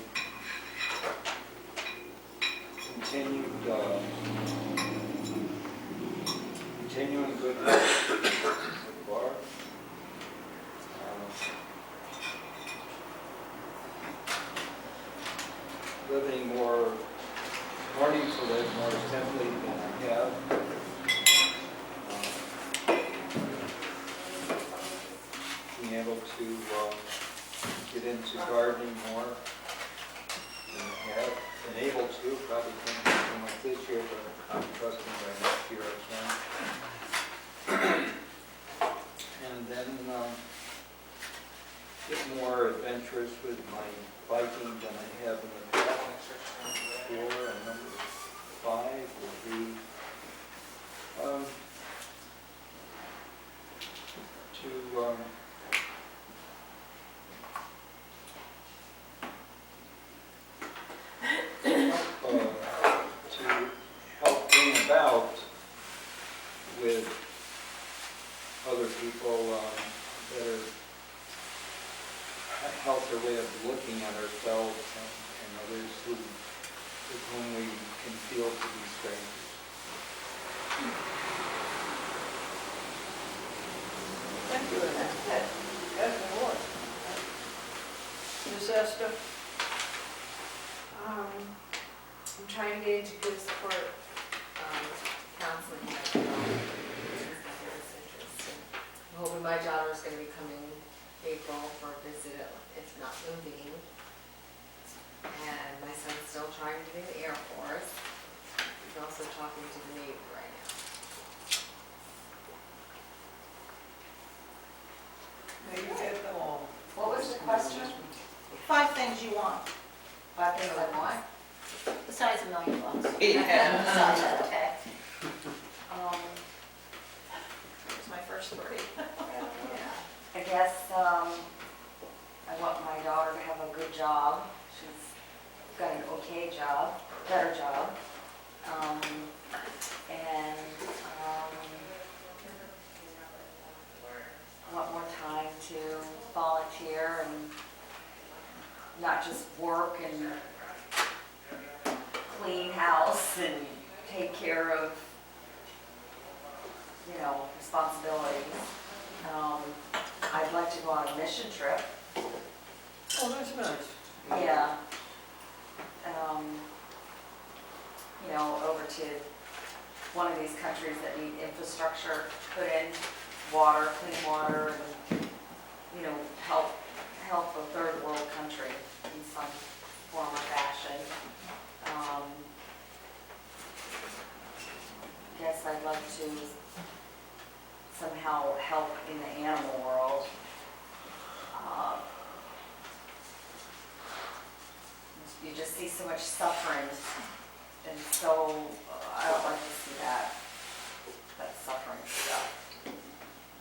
continuing good health so far. Living more to live more simply than I have. Being able to get into gardening more than I have been able to, probably can't do so much this year, but I'm trusting by next year I can. And then get more adventurous with my biking than I have in the past. 4 and number 5 would be to healthier way of looking at ourselves and others with whom we can feel to be strangers. Thank you, Annette. Good Lord. Ms. Esther? I'm trying to get into good support, counseling, like, this is my biggest interest. I'm hoping my daughter's gonna be coming April for a visit, if not moving. And my son's still trying to get in the Air Force. He's also talking to the Navy right now. Maybe get them all. What was the question? 5 things you want, 5 things I want? besides $1 million. Yeah. Besides that, okay. It's my first 3. I guess, I want my daughter to have a good job. She's got an okay job, better job. And, I want more time to volunteer and not just work and clean house and take care of, you know, responsibilities. I'd like to go on a mission trip. Oh, that's nice. Yeah. You know, over to one of these countries that need infrastructure put in, water, clean water, and, you know, help a third world country in some form or fashion. Guess I'd like to somehow help in the animal world. You just see so much suffering, and so I don't like to see that suffering stuff,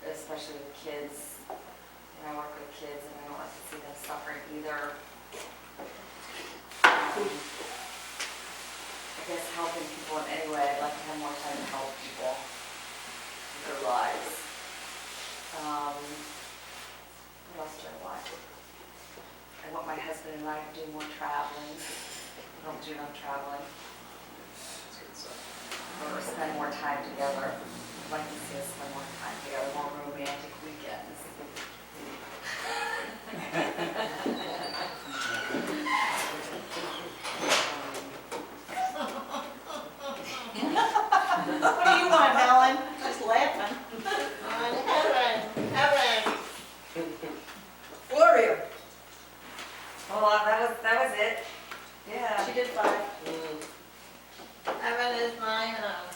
especially with kids. And I work with kids, and I don't like to see them suffering either. I guess helping people in any way, I'd like to have more time to help people with their lives. What else do I want? I want my husband and I to do more traveling. We don't do enough traveling. Or spend more time together. I'd like to see us spend more time together, more romantic weekends. What do you want, Helen? Just laughing. Heaven. Gloria? Well, that was it. Yeah. She did 5. Heaven is my home.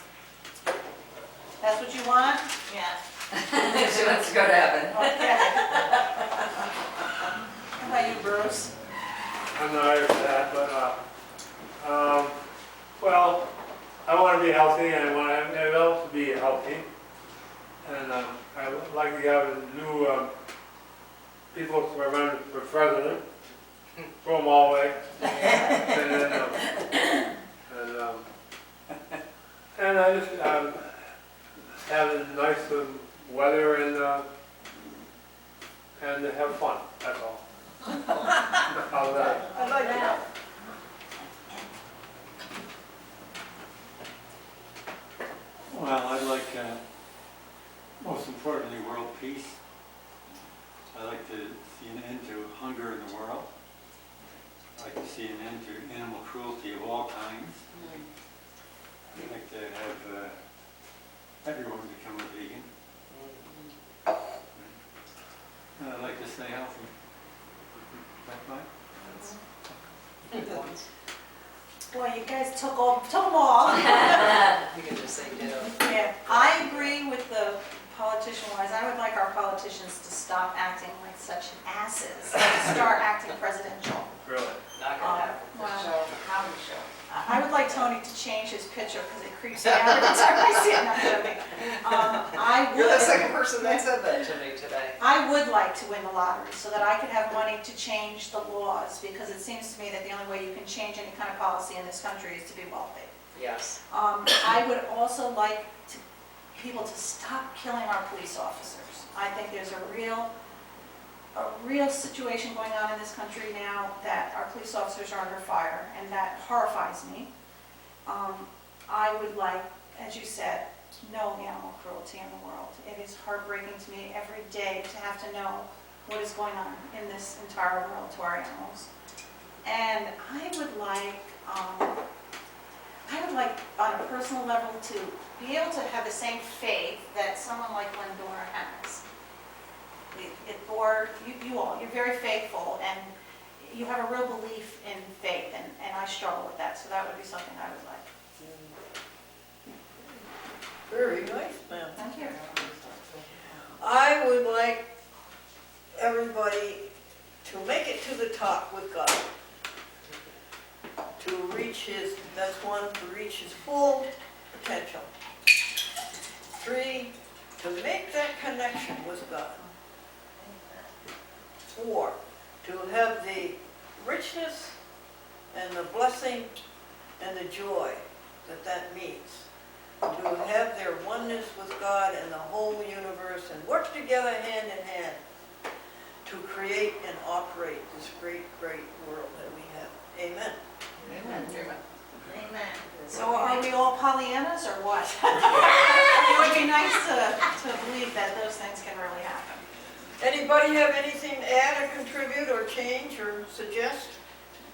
That's what you want? Yeah. She wants to go to heaven. Okay. How about you, Bruce? I'm not here for that, but, well, I want to be healthy and I want everyone else to be healthy. And I would like to have new people to run for president, throw them all away. And I just have a nice weather and have fun, that's all. How's that? I like that. Well, I'd like, most importantly, world peace. I'd like to see an end to hunger in the world. I'd like to see an end to animal cruelty of all kinds. I'd like to have everyone become a vegan. And I'd like to stay healthy. That's mine. Boy, you guys took them all. You can just say ditto. Yeah, I agree with the politician-wise. I would like our politicians to stop acting like such asses and start acting presidential. Really? Not gonna happen. Well, Comedy show. I would like Tony to change his picture because it creeps me out every time I see it. No, I'm joking. You're the second person that said that to me today. I would like to win the lottery so that I could have money to change the laws, because it seems to me that the only way you can change any kind of policy in this country is to be wealthy. Yes. I would also like people to stop killing our police officers. I think there's a real a real situation going on in this country now that our police officers are under fire, and that horrifies me. I would like, as you said, no animal cruelty in the world. It is heartbreaking to me every day to have to know what is going on in this entire world to our animals. And I would like on a personal level to be able to have the same faith that someone like GENDORA has. You all, you're very faithful, and you have a real belief in faith, and I struggle with that, so that would be something I would like. Very nice, ma'am. Thank you. I would like everybody to make it to the top with God. To reach that's one, to reach his full potential. 3, to make that connection with God. 4, to have the richness and the blessing and the joy that means. To have their oneness with God and the whole universe and work together hand in hand to create and operate this great, great world that we have. Amen. Amen. So are we all Pollyannas, or what? It would be nice to believe that those things can really happen. Anybody have anything to add or contribute or change or suggest?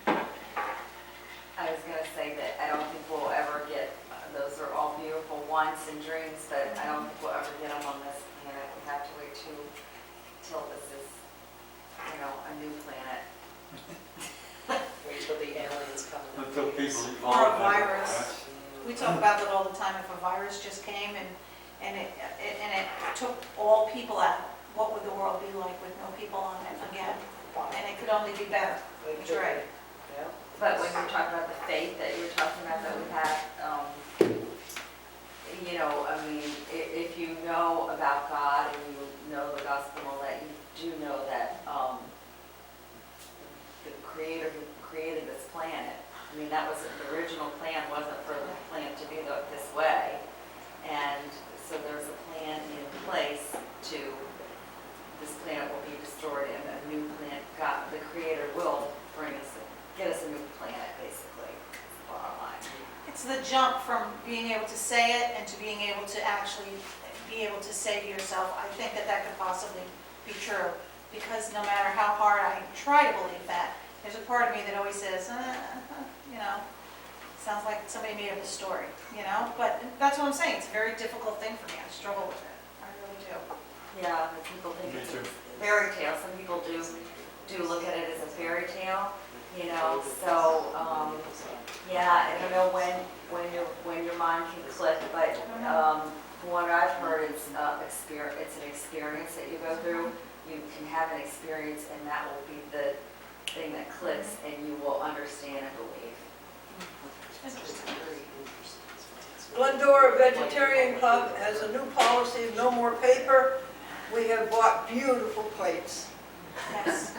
I was gonna say that I don't think we'll ever get, those are all beautiful wants and dreams, but I don't think we'll ever get them on this planet. We have to wait till this is, a new planet. Wait till the aliens come in. Until people Or evolve. a virus. We talk about that all the time. If a virus just came and it took all people out, what would the world be like with no people on it again? And it could only be better. That's right. Yeah. But when you're talking about the faith that you were talking about that we have, if you know about God and you know the gospel, that you do know that the Creator who created this planet, that wasn't, the original plan wasn't for the planet to be this way. And so there's a plan in place to, this planet will be destroyed and a new planet, God, the Creator will get us a new planet, basically, bottom line. It's the jump from being able to say it and to being able to actually be able to say to yourself, I think that could possibly be true. Because no matter how hard I try to believe that, there's a part of me that always says, sounds like somebody made up a story, But that's what I'm saying. It's a very difficult thing for me. I struggle with it. I really do. Yeah, but people think Me it's too. a fairy tale. Some people do look at it as a fairy tale, so, yeah, I don't know when your mind can click, but, from what I've heard, it's an experience that you go through. You can have an experience and that will be the thing that clicks and you will understand and believe. GENDORA Vegetarian Club has a new policy of no more paper. We have bought beautiful plates. Yes,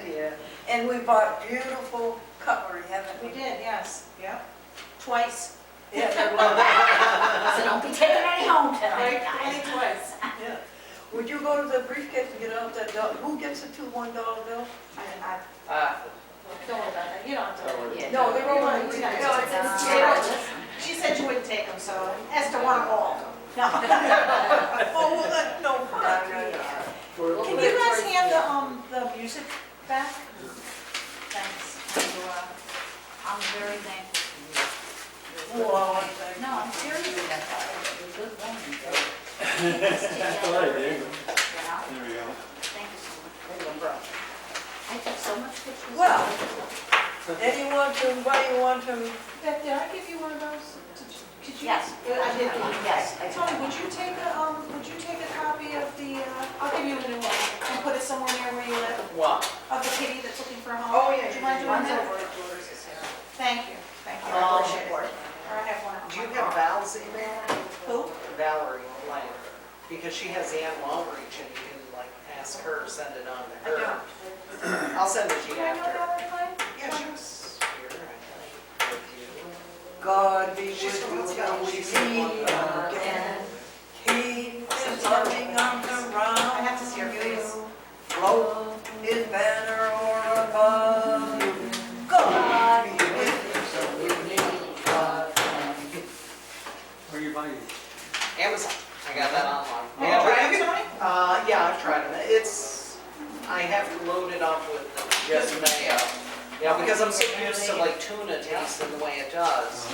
Yeah. And we bought beautiful cutlery, haven't we we? did, yes. Yep. Twice. Yeah, they're lovely. So don't be taking any home tonight, Only guys. twice. Yeah. Would you go to the briefcase and get out that dollar? Who gets the $2 $1 bill? Don't worry about that. You don't have to. Yeah, No, they're all in the You briefcase. guys- No, it's in Yeah. She said you wouldn't take them, so Esther won them all. No. Oh, well, that's no fun. Can you guys hand the music back? Thanks. I'm very thankful for you. Well, I think- No, I'm serious about that. It was good woman. That's all right, Dave. Yeah, There we go. thank you so much. I took so much pictures. Well, anybody want to, Beth, did I give you one of those? Could you? Yes. I did. Yes, I did. Tony, would you take a copy of the, I'll give you a new one and put it somewhere near where you live, What? of the kitty that's looking for a home? Oh, yeah, Do you mind doing One's that? over at Doris' here. Thank you, I appreciate it. Or I have one out. Do you have Val's email? Who? Valerie Lang, because she has the animal outreach and you can ask her, send it on to I her. don't. I'll send it to you Can I know after. that right? Yeah, she was here, I think, with you. God be She's with from you Moscow. till we She's meet from again. Keep his loving arms around I have to see her face. you. Float banner or a bug. God be with you, so we need God. Where you buying? Amazon, I got that online. Have you tried it, Tony? Yeah, I've tried it. I have to load it up with just mayo. Yeah, because I'm so used to like tuna tasting the way it does.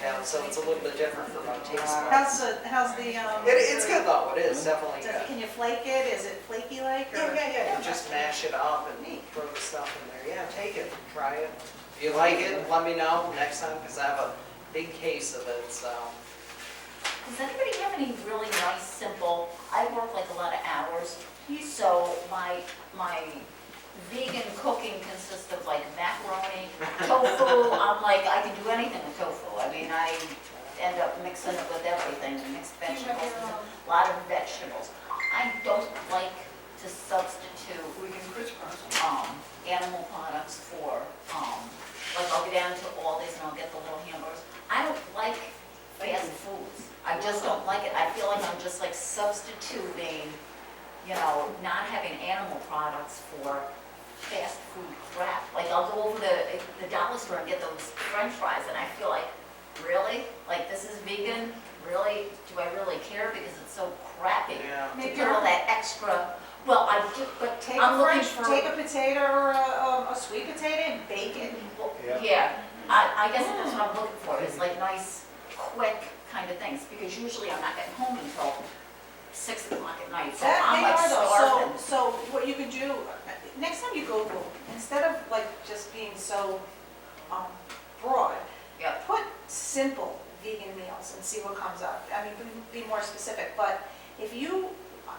Yeah, so it's a little bit different for my taste buds. How's the, It's good though, it is definitely good. Can you flake it? Is it flaky like? Yeah, you just mash it up and throw the stuff in there. Yeah, take it, try it. If you like it, let me know next time, because I have a big case of it, so. Does anybody have any really nice, simple, I work like a lot of hours, so my vegan cooking consists of like macaroni, tofu, I'm like, I can do anything with tofu. I mean, I end up mixing it with everything, mixed vegetables, a lot of vegetables. I don't like to substitute animal products for, like I'll go down to Aldi's and I'll get the little hamburgers. I don't like fast foods. I just don't like it. I feel like I'm just like substituting, you know, not having animal products for fast food crap. Like I'll go over to the dollar store and get those French fries and I feel like, really? Like this is vegan? Really? Do I really care? Because it's so crappy. Yeah. To put all that extra, well, I do, but Take I'm a looking French, for. take a potato or a sweet potato and bake it. Well, Yeah. yeah, I guess that's what I'm looking for, is like nice, quick kind of things, because usually I'm not getting home until 6 o'clock at night, so That I'm they like are though, starving. so what you can do, next time you Google, instead of like just being so broad, Yep. put simple vegan meals and see what comes up. I mean, be more specific, but if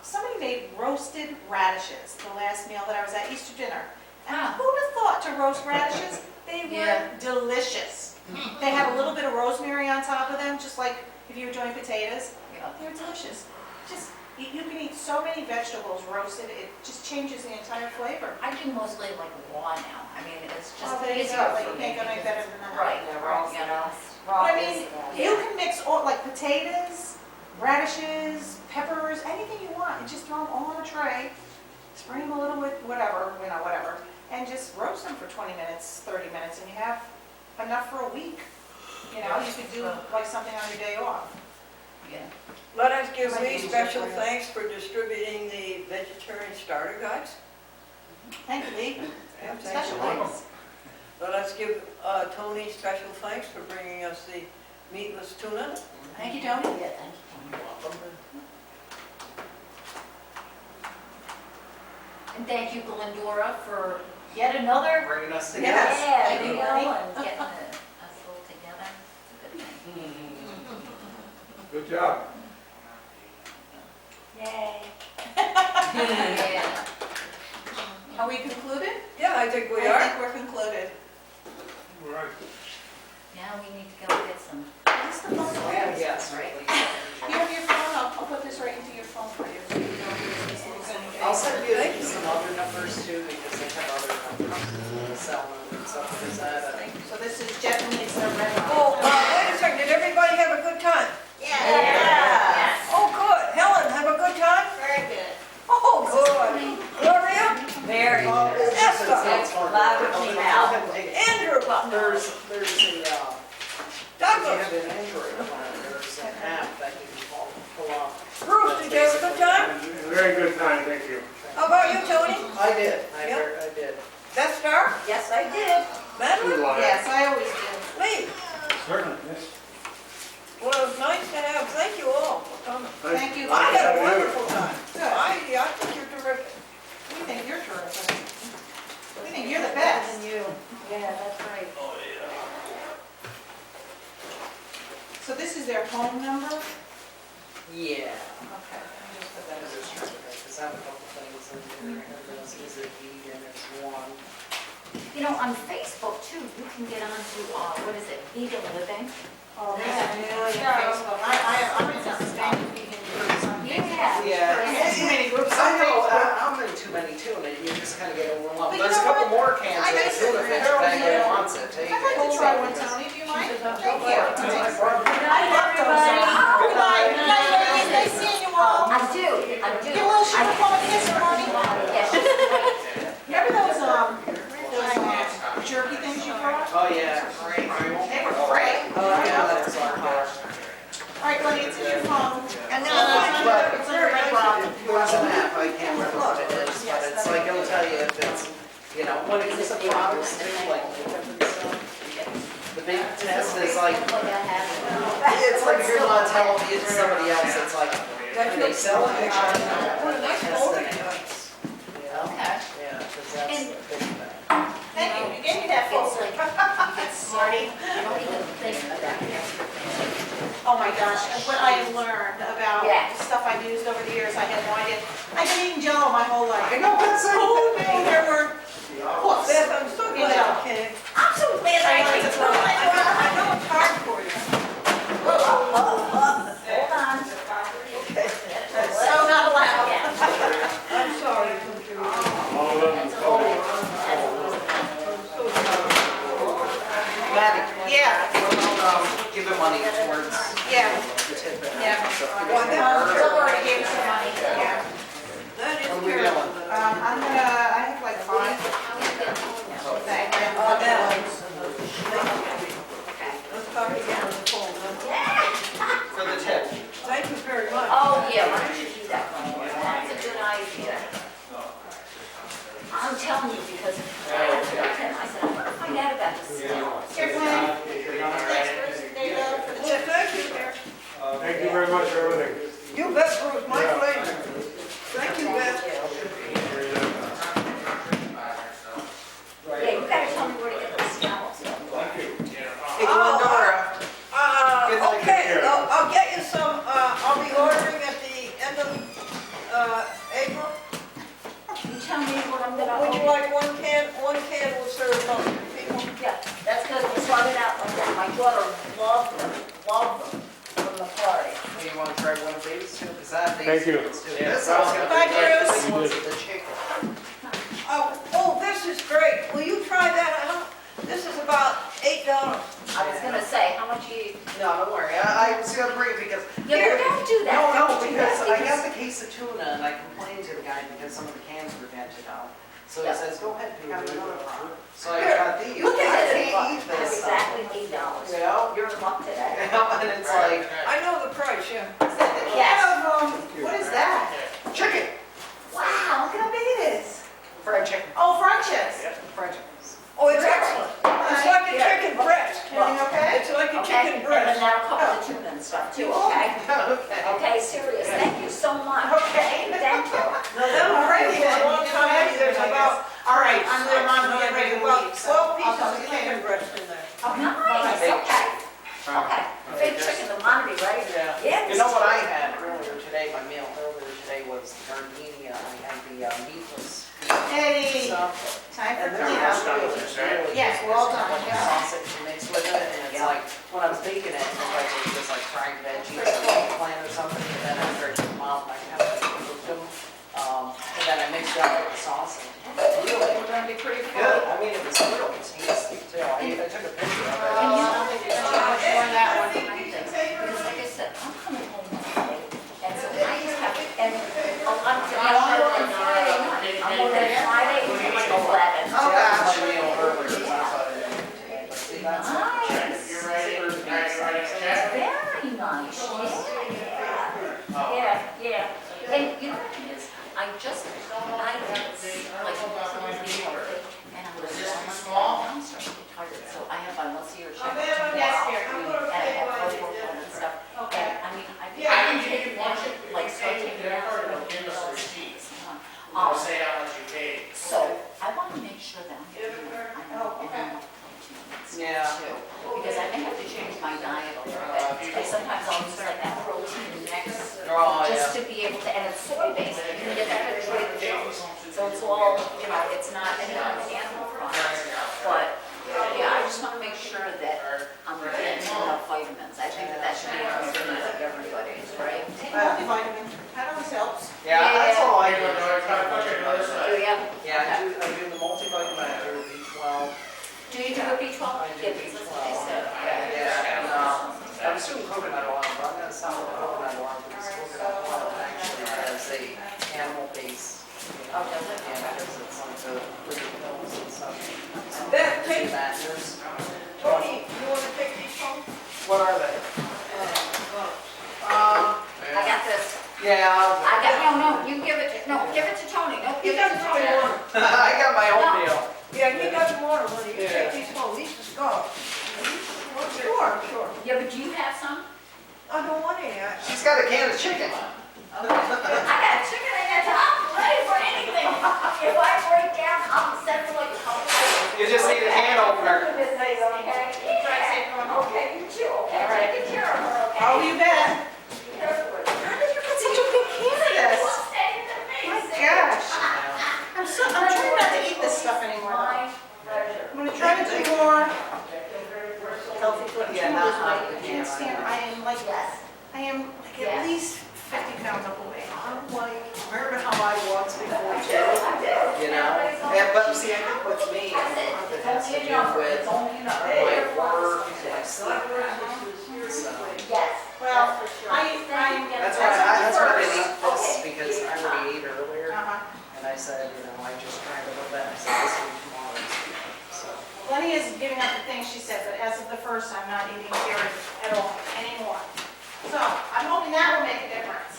somebody made roasted radishes, the last meal that I was at, Easter dinner. And Ah. who'd have thought to roast radishes? They were Yeah. delicious. They had a little bit of rosemary on top of them, just like if you were doing potatoes. Yeah. They're delicious. Just, you can eat so many vegetables roasted, it just changes the entire flavor. I do mostly like raw now, I mean, it's Oh, just there you easier go, for you me. can't go any because better it's- than that. Right, Yeah, right, you know. But I mean, Yeah. you can mix all, like potatoes, radishes, peppers, anything you want, and just throw them all on a tray, spray them a little with whatever, whatever, and just roast them for 20 minutes, 30 minutes, and you have enough for a week. You know, you could do like something on your day off. Yeah. Let us give Lee special thanks for distributing the vegetarian starter guides. Thank you, Lee. Yeah, thank Special you, Lee. thanks. Let us give Tony special thanks for bringing us the meatless tuna. Thank you, Tony. Yeah, thank you. And thank you, Glendora, for yet another. Bringing us Yes. together. Yeah, thank there you, you go, Lenny. and getting us all together, it's a good thing. Good job. Yay. Yeah. Are we concluded? Yeah, I think we I are. think we're concluded. All right. Now we need to go get some. What's the phone for? Yes, right. You have your phone, I'll put this right into your phone for you. So you know this is I'll send you some other numbers too, because they have other numbers, cell numbers, stuff like that. So this is Jet and Lisa Red. Oh, wait a second, did everybody have a good time? Yeah. Oh, good. Helen, have a good time? Very good. Oh, good. Gloria? Very good. Esther? Loud and clean out. Andrew? There's a, if you Douglas? have an Android phone, there's an app that you can pull up. Bruce, did you have a good time? Very good time, thank you. How about you, Tony? I did, Yep. I did. Death Star? Yes, I did. Madeline? Yes, I always do. Lee? Certainly, yes. Well, it was nice to have, thank you all for coming. Thank you. I had a wonderful time. Good. I think you're terrific. We think you're terrific. We think you're the best. Yeah, that's right. So this is their home number? Yeah. Okay. Let me just put that I was as just trying to, because I have a couple things in there, there's, is it vegan, there's one. You know, on Facebook too, you can get onto, what is it, Vegan Living? Oh, there's a million Facebook. I'm in some Spanish vegan groups on Facebook. Yeah. There's too many groups I on know, Facebook. I'm in too many too, and you just kind of get overwhelmed. But you There's a know couple what? more cans I of gotta say, tuna fish, Harold, if anybody yeah. wants it, take it. I'd like to try one, Tony, do you mind? Thank you. I brought it. I love those. Good night. Good night, ladies. Nice seeing you all. I do. Give a little sugar plum a kiss, Marty. Yeah, she's great. Remember those kinds of products too, like makeup and stuff. The big test is like, it's like you're not telling somebody else, it's like, they sell it in China, they test it. Okay. Yeah, because that's the big thing. Thank you, you gave me that It's folder. like, you get started, you don't even think about it. Oh my gosh, what I have learned about Yeah. the stuff I've used over the years, I had no idea. I've been eating Jell-O my whole life. I know, that's Who so. knew there were hooks? Beth, I'm so glad you came. I'm so glad I I came. know it's hard for you. Hold on. So not allowed. I'm sorry, computer. All of them. Maddie, Yeah, give him money towards yeah, the tidbit. yeah. Well, Bill already gave me some money, yeah. that is What are we terrible. doing? I have like 5. Thank you. Now, let's talk again on the phone. For the tip. Thank you very much. Oh, yeah, why don't you do that one more? That's a good idea. I'm telling you, because I told him, I said, I'm gonna find out about this. Here's mine. Thanks, Bruce. There you go for the Well, tip. thank you, Beth. Thank you very much for everything. You bet, Bruce, my pleasure. Thank you, Beth. Yeah, you gotta tell me where to get those scallops. Hey, Glendora. Good luck. Okay, I'll get you some, I'll be ordering at the end of, April. You tell me what I'm gonna. Would you like one can will serve about 3 people? Yeah, that's good, we'll start it out like that. My daughter loved them from the party. Hey, you wanna try one of these too? Cause I have these. Thank you. ones too. This one's gonna be Bye, like Bruce. the ones with the chicken. Oh, this is great. Will you try that? This is about $8. I was gonna say, how much you, No, don't worry, I was gonna bring it because. yeah, Here. but don't do that. No, Don't do because that, I got the case of tuna and I complained to the guy because some of the cans were dented out. So he Yeah. says, go ahead, pick out another one. So I Here, got these. look I at this. can't eat That's this stuff. exactly $8. You know? You're in luck today. And it's like, I know the price, yeah. Yes. What is that? chicken, Wow, look how big it is. fried chicken. Oh, fried chips. Fried chicken. Oh, it's excellent. It's like a chicken breast. Everything okay? It's like a Okay, chicken and then breast. that'll cover the tuna and stuff too, okay? Okay. Okay, serious, thank you so much. Okay. Thank you. Now, that'll bring you a long time. There's about, All right, I'm gonna remind you get ready to about leave, so 12 I'll pieces talk of to you chicken later. breast in there. Nice, okay. Okay, big chicken, the Monterey, right? Yeah. Yes. You know what I had earlier today, my meal earlier today was gardenia. I had the meatless Hey, stuff. time for And they're cleanup. really Yes, we're all done, like yeah. sausage mixed with it, and it's like, when I was baking it, it was like, it was like fried veggies or eggplant or something, and then after I took them out, I kind of cooked them, and then I mixed it up with the sauce, and really We're gonna be pretty good. full. I mean, it was real tasty too. I took a picture of it. And you know, More than that one. because like I said, I'm coming home Monday, and so I just have, and a lot of, I'm working Friday night. I'm working Friday, it's like 11. Oh, gosh. My meal earlier, so that's why I didn't today, but see, that's. Nice. You're ready? Very nice, yeah. And you know what it is, I just, I like, couldn't be healthy, and I was just, I'm starting to get tired, so I have my muscle check tomorrow. Yes, here. And I have blood work done and stuff, and I mean, I've been taking that, like, start taking that, Say how much you paid. so I want to make sure that I'm getting enough, I know, and I'm Yeah. too, because I may have to change my diet a little bit, because sometimes I'll use like that protein mix, Oh, just yeah. to be able to, and it's soy-based, you can get that at Trader Joe's. So it's all, you know, it's not any animal products, but, yeah, I just want to make sure that I'm getting enough vitamins. I think that should be a concern of everybody's, right? Take multivitamin, that always helps. Yeah, that's all I do. Do you? Yeah, I do the multivitamin, I do the B12. Do you do a B12? I do Yeah, B12. because that's what they said. Yeah, and, I was doing coconut oil, but I'm gonna stop with coconut oil because coconut oil actually has a animal base. Oh, does it? Yeah, because it's like the little pills and stuff. Beth, take, That, there's, Tony, you want to take these home? what are they? I got this. Yeah, I got, no, you give it to Tony. No, give it to Tony. He got Tony. one. I got my own meal. Yeah, he got red water, when you take these home, these just go. Sure. Yeah, but do you have some? I don't want any. She's got a can of chicken. I got a chicken in the top, ready for anything. If I break down, I'll send for like a couple of You just need a can opener. Okay, okay, you too, okay, All right. take care of her, okay? Oh, you bet. Be careful with her. How did you get such a big can of this? Well, stay in the face. My gosh. I'm trying not to eat this stuff anymore. My pleasure. I'm gonna try to do more. Healthy food, yeah, not out of I the can't can. stand, I am like, Yes. I am like Yes. at least 50 pounds overweight. I'm like, remember how I was before too? I do. You know? Everybody's But see, I think with me, That's it. it It's has to only a do number. with It's only a number. my work, my sleep. So, Yes. Well, that's for sure. that's why I didn't eat this, Okay. because I already ate earlier. Uh-huh. And I said, you know, I just tried a little bit. I said, this week, tomorrow. So, Lenny is giving up the things she said, but as of the first, I'm not eating dairy at all anymore. So I'm hoping that will make a difference.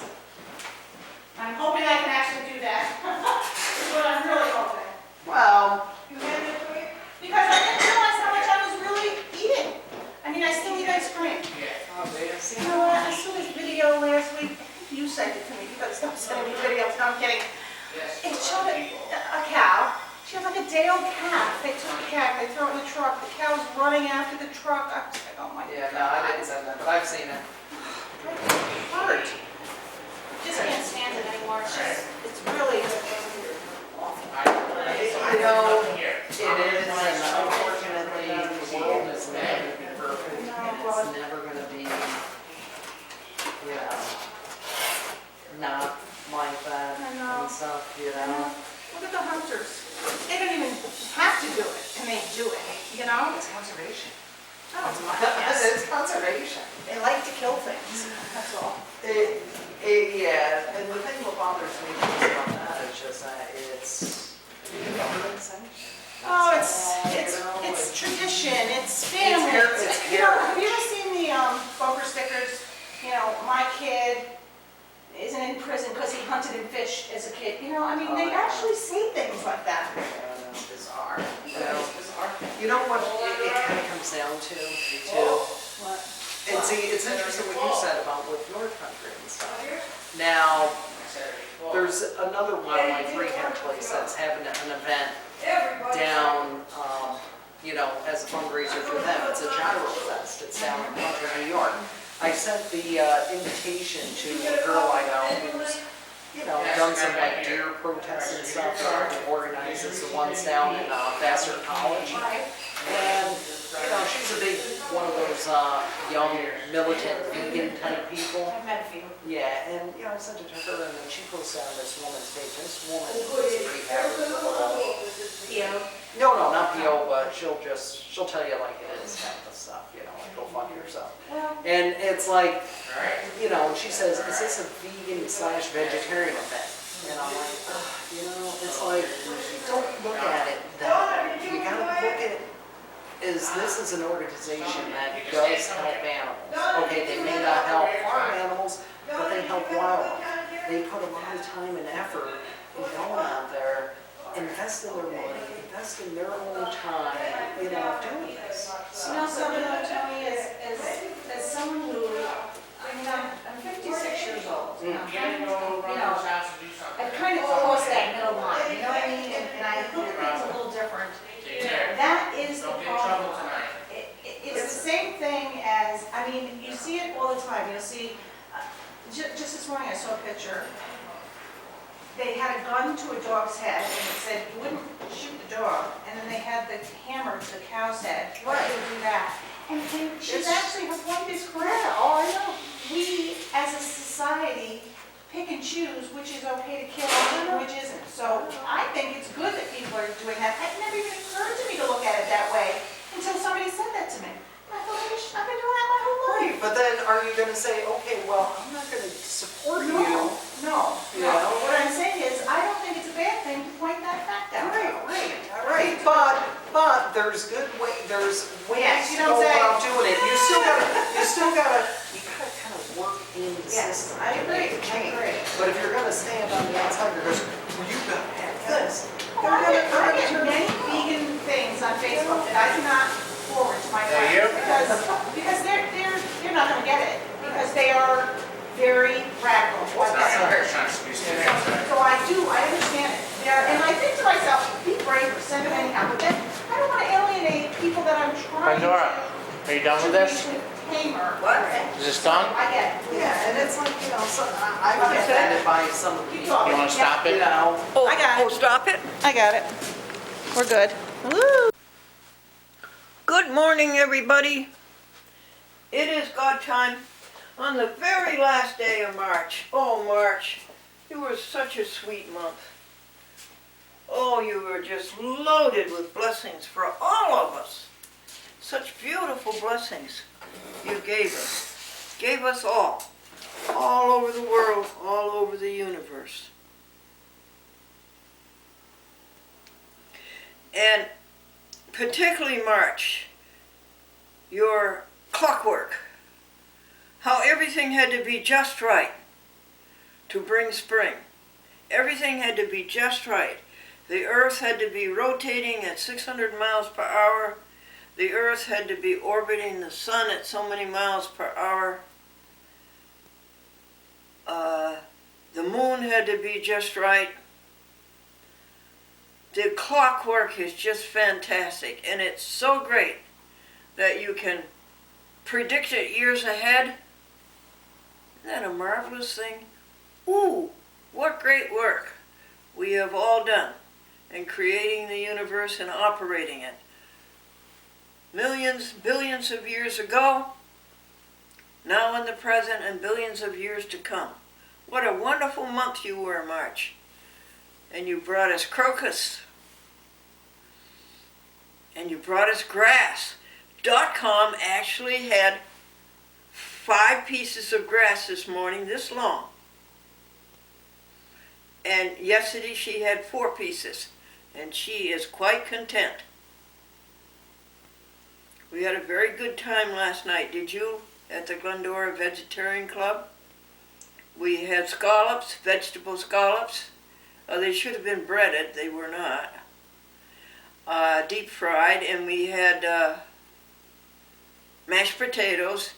I'm hoping I can actually do that. Is what I'm really hoping. well, Because I didn't realize how much I was really eating. I mean, I still eat ice cream. You know what, I saw this video last week, I think you sent it to me, you gotta stop sending me videos, no, I'm kidding. It showed a cow, she had like a day-old calf, they took the calf, they throw it in the truck, the cow was running after the truck, I was like, oh my God. yeah, no, I didn't send that, but I've seen it. Hard. Just can't stand it anymore, it's really awful. I know it is, and unfortunately, the world is never going to be perfect. It's never going to be, you know, not like that I know. and stuff, you know? Look at the hunters, they don't even have to do it, and they do it, you know? It's conservation. Oh, it's my guess. It's conservation. They like to kill things, that's all. Yeah, and the thing that bothers me about that is just that it's government sanctioned. Oh, it's tradition, it's family. It's You know, have you ever seen the bumper stickers? You know, my kid isn't in prison because he hunted and fished as a kid. You know, I mean, they actually say things like that. It's bizarre. You know what it kind of comes down to, too? What? And see, it's interesting what you said about with North Country and stuff. Now, there's another wildlife rehab place that's having an event down, you know, as a fundraiser for them. It's a gyro fest. It's down in Concord, New York. I sent the invitation to a girl I know who's, you know, done some like deer protests and stuff, and organizes the ones down in Vassar College. And, you know, she's a big, one of those young militant vegan type people. I've met a few. Yeah, and, you know, I sent it to her, and then she posted on this woman's page. This woman is a rehabber. No, not PO, but she'll tell you like it is kind of stuff, you know, like go fuck yourself. And it's like, you know, she says, is this a vegan/vegetarian event? And I'm like, you know, it's like, don't look at it that way. You gotta look at it as this is an organization that does help animals. Okay, they may not help farm animals, but they help wildlife. They put a lot of time and effort in going out there, invest in their money, invest in their own time, you know, doing this. You know, something that Tony as someone who, I mean, I'm 56 years old. You know, I've kind of crossed that middle line, you know what I mean? And I look at things a little different. That is the problem. It's the same thing as, I mean, you see it all the time. You'll see, just this morning I saw a picture. They had a gun to a dog's head and it said you wouldn't shoot the dog. And then they had the hammer to the cow's head. Why would you do that? And she's actually, her point is correct. Oh, I know. We, as a society, pick and choose which is okay to kill and which isn't. So I think it's good that people are doing that. It never even occurred to me to look at it that way until somebody said that to me. I thought, I've been doing that my whole life. Right, but then are you gonna say, okay, well, I'm not gonna support you? No. Yeah. What I'm saying is, I don't think it's a bad thing to point that fact out. Right, but there's there's ways Yes, you to don't go say- about doing it. You gotta kind of work in the Yes, system. I to agree, make it change. I agree. But if you're gonna stand on the outside, you're well, you gotta have this. Well, I get many vegan things on Facebook that I do not forward to my Is that friends. you? Because they're not gonna get it, because they are very radical. It's not fair, it's not excuse me. So I understand it. And I think to myself, be brave, send them anyhow, but then I don't wanna alienate people that I'm trying to. Pandora, are you done with this? Tamer. What? Is this done? I get it. Yeah, and it's like, I get offended by some of the Keep people, talking. You wanna stop you it? know. I got it. stop it. I got it. We're good. Woo! Good morning, everybody. It is God time on the very last day of March. Oh, March, you were such a sweet month. Oh, you were just loaded with blessings for all of us. Such beautiful blessings you gave us all over the world, all over the universe. And particularly March, your clockwork, how everything had to be just right to bring spring. Everything had to be just right. The earth had to be rotating at 600 miles per hour. The earth had to be orbiting the sun at so many miles per hour. The moon had to be just right. The clockwork is just fantastic, and it's so great that you can predict it years ahead. Isn't that a marvelous thing? Ooh, what great work we have all done in creating the universe and operating it. Millions, billions of years ago, now in the present, and billions of years to come. What a wonderful month you were, March. And you brought us crocus. And you brought us grass. .com actually had 5 pieces of grass this morning, this long. And yesterday she had 4 pieces. And she is quite content. We had a very good time last night. Did you? At the Glendora Vegetarian Club? We had scallops, vegetable scallops. They should have been breaded. They were not. Deep fried. And we had mashed potatoes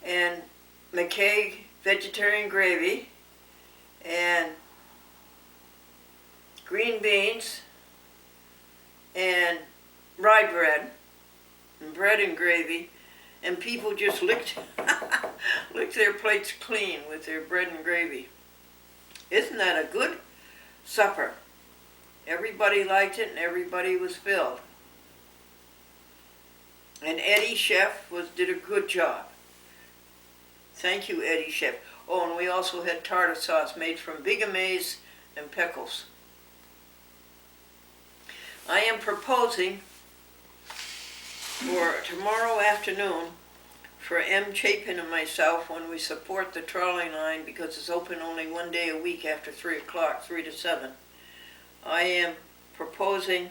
and McKay vegetarian gravy and green beans and rye bread and gravy, and people just licked their plates clean with their bread and gravy. Isn't that a good supper? Everybody liked it and everybody was filled. And Eddie Chef did a good job. Thank you, Eddie Chef. Oh, and we also had tartar sauce made from big maize and pickles. I am proposing for tomorrow afternoon for M. Chapin and myself, when we support the trolley line, because it's open only one day a week after 3 o'clock, 3 to 7. I am proposing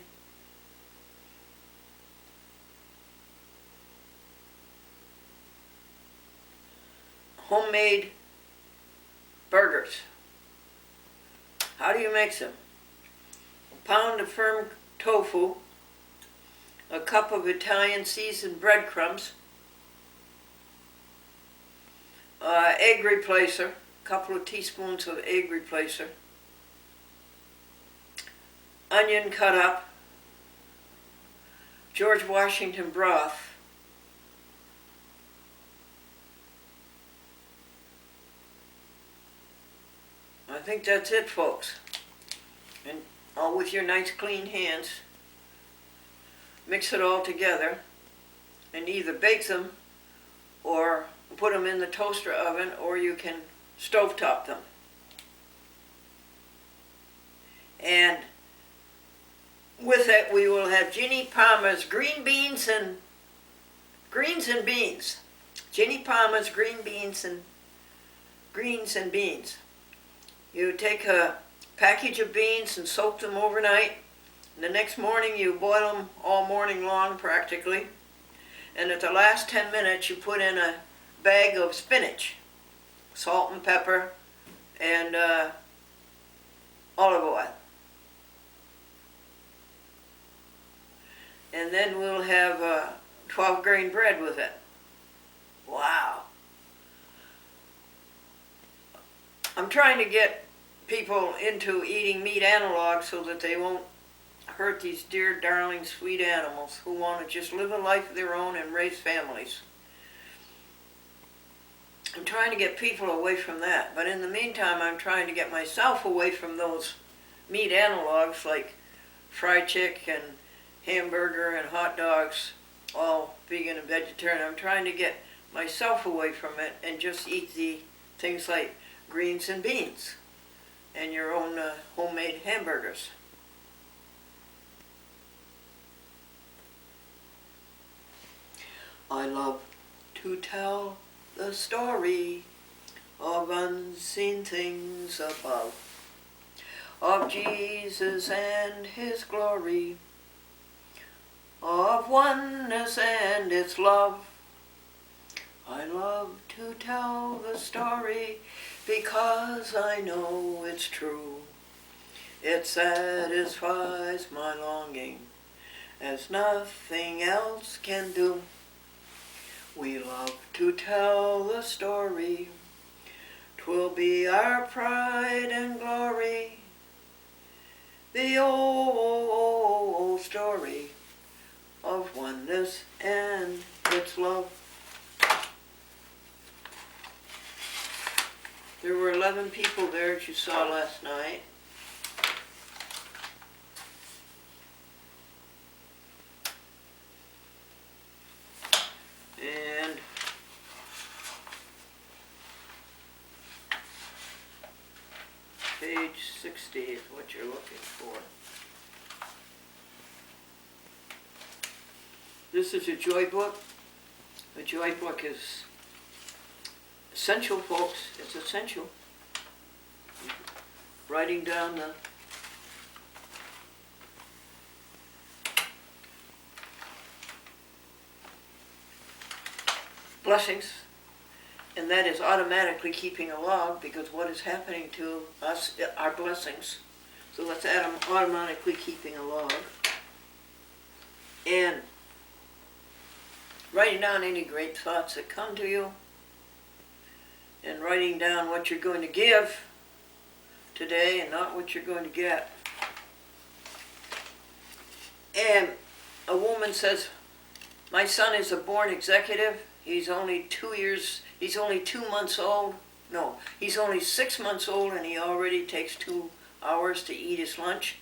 homemade burgers. How do you make them? A pound of firm tofu, a cup of Italian seasoned breadcrumbs, egg replacer, a couple of teaspoons of egg replacer, onion cut up, George Washington broth, I think that's it, folks. And all with your nice clean hands. Mix it all together and either bake them or put them in the toaster oven, or you can stovetop them. And with it we will have Ginny Palmer's green beans and greens and beans. Ginny Palmer's green beans and greens and beans. You take a package of beans and soak them overnight. And the next morning you boil them all morning long practically. And at the last 10 minutes you put in a bag of spinach, salt and pepper, and olive oil. and then we'll have 12 grain bread with it. Wow. I'm trying to get people into eating meat analogs so that they won't hurt these dear, darling, sweet animals who want to just live a life of their own and raise families. I'm trying to get people away from that, but in the meantime, I'm trying to get myself away from those meat analogs like fried chicken and hamburger and hot dogs, all vegan and vegetarian. I'm trying to get myself away from it and just eat the things like greens and beans and your own homemade hamburgers. I love to tell the story of unseen things above, of Jesus and his glory, of oneness and its love. I love to tell the story because I know it's true. It satisfies my longing as nothing else can do. We love to tell the story, 'twill be our pride and glory, the old story of oneness and its love. There were 11 people there, as you saw last night. And page 60 is what you're looking for. This is a joy book. A joy book is essential, folks. It's essential. Writing down the blessings, and that is automatically keeping a log, because what is happening to us are blessings. So let's add them automatically keeping a log. And writing down any great thoughts that come to you, and writing down what you're going to give today and not what you're going to get. And a woman says, my son is a born executive. He's only 2 months old. No, he's only 6 months old and he already takes 2 hours to eat his lunch.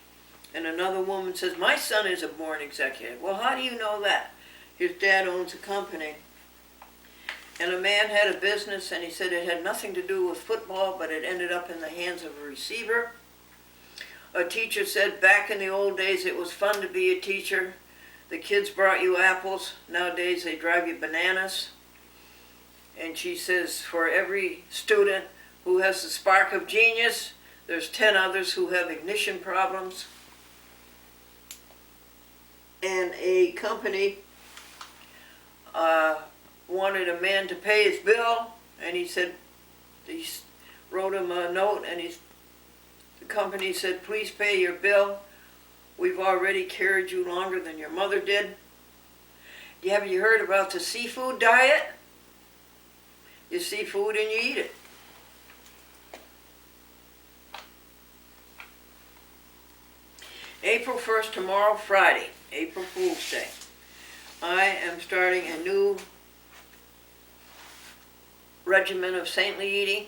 And another woman says, my son is a born executive. Well, how do you know that? His dad owns a company. And a man had a business, and he said it had nothing to do with football, but it ended up in the hands of a receiver. A teacher said back in the old days it was fun to be a teacher. The kids brought you apples. Nowadays they drive you bananas. And she says for every student who has the spark of genius, there's 10 others who have ignition problems. And a company wanted a man to pay his bill, and he said, he wrote him a note, and the company said, please pay your bill. We've already carried you longer than your mother did. Have you heard about the seafood diet? You see food and you eat it. April 1st, tomorrow, Friday, April Fool's Day. I am starting a new regimen of saintly eating,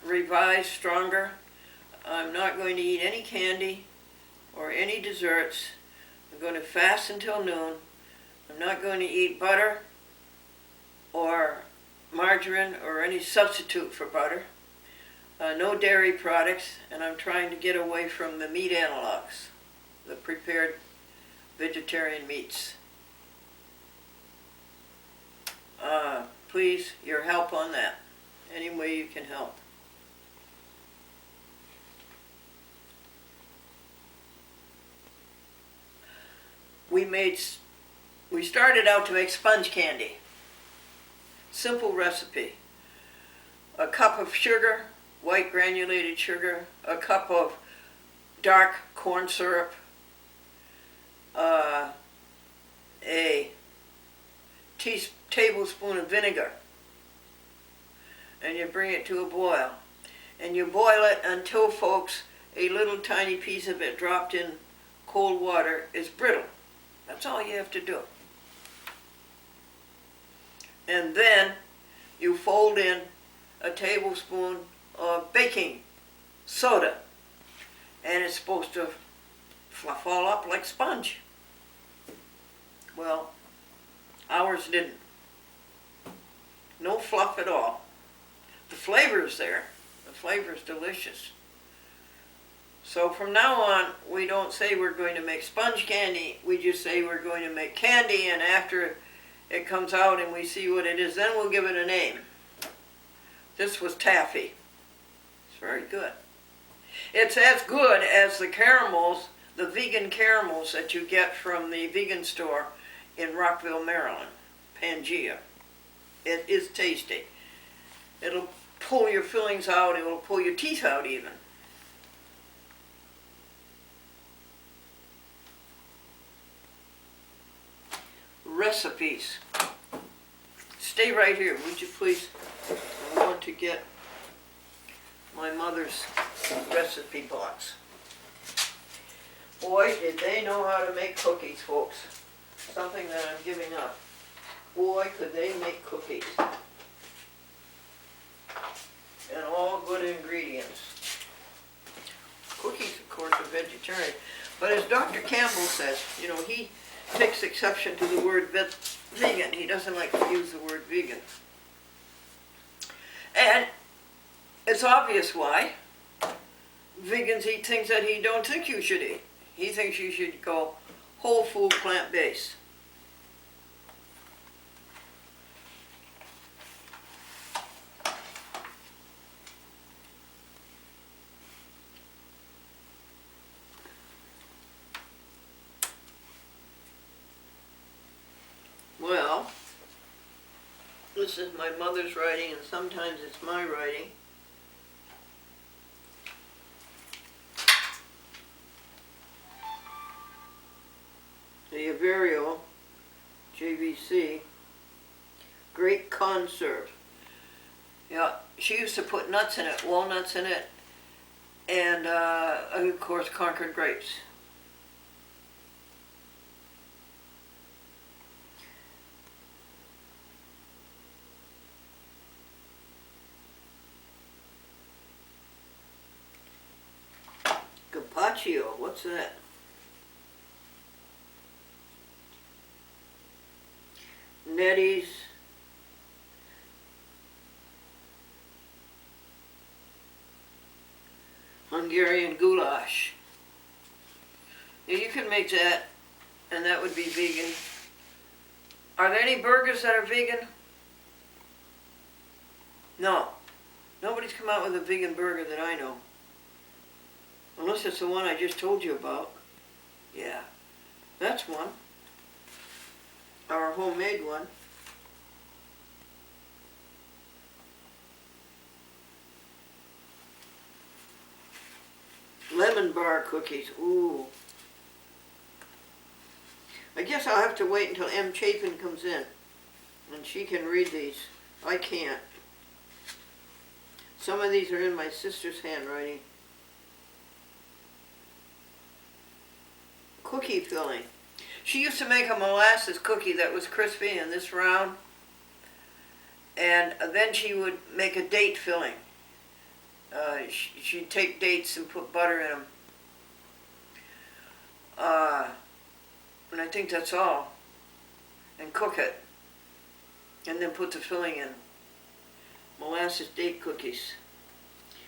revised, stronger. I'm not going to eat any candy or any desserts. I'm going to fast until noon. I'm not going to eat butter or margarine or any substitute for butter. No dairy products, and I'm trying to get away from the meat analogs, the prepared vegetarian meats. Please, your help on that. Any way you can help. We started out to make sponge candy. Simple recipe. A cup of sugar, white granulated sugar, a cup of dark corn syrup, tablespoon of vinegar. And you bring it to a boil. And you boil it until, folks, a little tiny piece of it dropped in cold water is brittle. That's all you have to do. And then you fold in a tablespoon of baking soda. And it's supposed to fall up like sponge. Well, ours didn't. No fluff at all. The flavor's there. The flavor's delicious. So from now on, we don't say we're going to make sponge candy. We just say we're going to make candy, and after it comes out and we see what it is, then we'll give it a name. This was taffy. It's very good. It's as good as the caramels, the vegan caramels that you get from the vegan store in Rockville, Maryland, Pangea. It is tasty. It'll pull your fillings out, it'll pull your teeth out even. Recipes. Stay right here, would you please? I want to get my mother's recipe box. Boy, did they know how to make cookies, folks. Something that I'm giving up. Boy, could they make cookies. And all good ingredients. Cookies, of course, are vegetarian. But as Dr. Campbell says, you know, he takes exception to the word vegan. He doesn't like to use the word vegan. And it's obvious why. Vegans eat things that he don't think you should eat. He thinks you should go whole food, plant-based. Well, this is my mother's writing, and sometimes it's my writing. The Averio JVC grape conserve. Yeah, she used to put nuts in it, walnuts in it, and of course Concord grapes. Gazpacho, what's that? Nettie's. Hungarian goulash. Yeah, you can make that, and that would be vegan. Are there any burgers that are vegan? No. Nobody's come out with a vegan burger that I know. Unless it's the one I just told you about. Yeah, that's one. Our homemade one. Lemon bar cookies, ooh. I guess I'll have to wait until M. Chapin comes in and she can read these. I can't. Some of these are in my sister's handwriting. Cookie filling. She used to make a molasses cookie that was crispy and this round. And then she would make a date filling. She'd take dates and put butter in them. And I think that's all. And cook it. And then put the filling in. Molasses date cookies.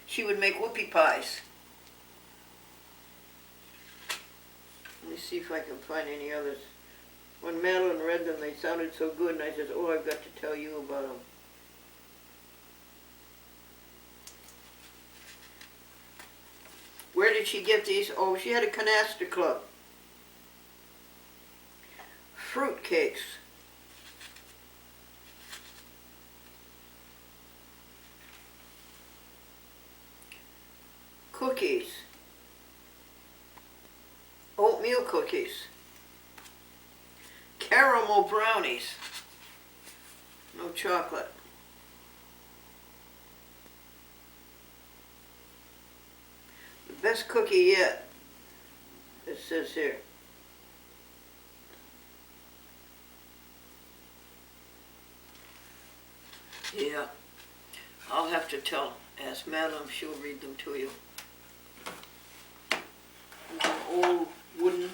She would make whoopie pies. Let me see if I can find any others. When Madeline read them, they sounded so good, and I said, oh, I've got to tell you about them. Where did she get these? Oh, she had a canasta club. Fruit cakes. Cookies. Oatmeal cookies. Caramel brownies. No chocolate. The best cookie yet, it says here. Yeah, I'll have to ask Madeline, she'll read them to you. An old wooden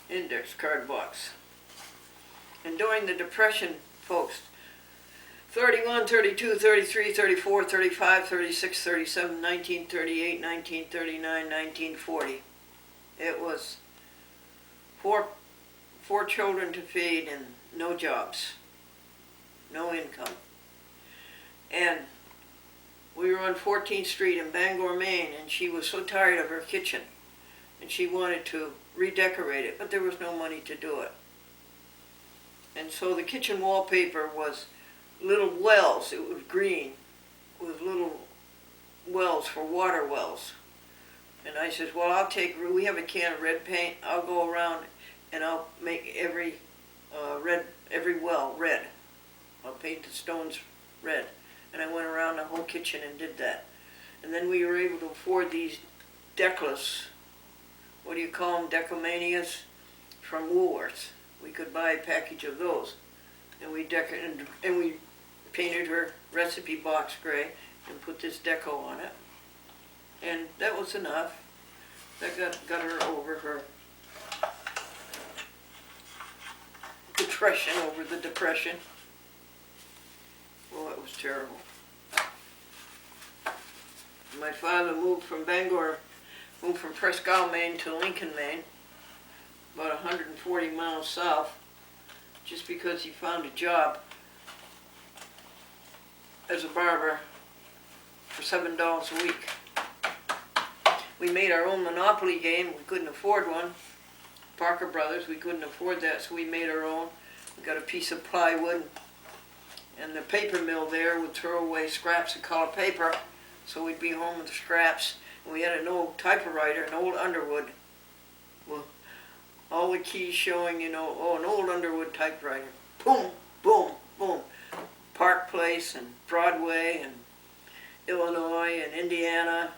index card box. And during the Depression, folks, 31, 32, 33, 34, 35, 36, 37, 1938, 1939, 1940. It was four children to feed and no jobs, no income. And we were on 14th Street in Bangor, Maine, and she was so tired of her kitchen, and she wanted to redecorate it, but there was no money to do it. And so the kitchen wallpaper was little wells. It was green with little wells for water wells. And I said, well, we have a can of red paint. I'll go around and I'll make every well red. I'll paint the stones red. And I went around the whole kitchen and did that. And then we were able to afford these deckless, what do you call them, decomanias, from Woolworths. We could buy a package of those. And we painted her recipe box gray and put this deco on it. And that was enough. That got her over her depression, over the depression. Oh, it was terrible. My father moved from Prescott, Maine to Lincoln, Maine, about 140 miles south, just because he found a job as a barber for $7 a week. We made our own Monopoly game. We couldn't afford one. Parker Brothers, we couldn't afford that, so we made our own. We got a piece of plywood, and the paper mill there would throw away scraps of color paper, so we'd be home with the scraps. And we had an old typewriter, an old Underwood. Well, all the keys showing, an old Underwood typewriter. Boom, boom, boom. Park Place and Broadway and Illinois and Indiana.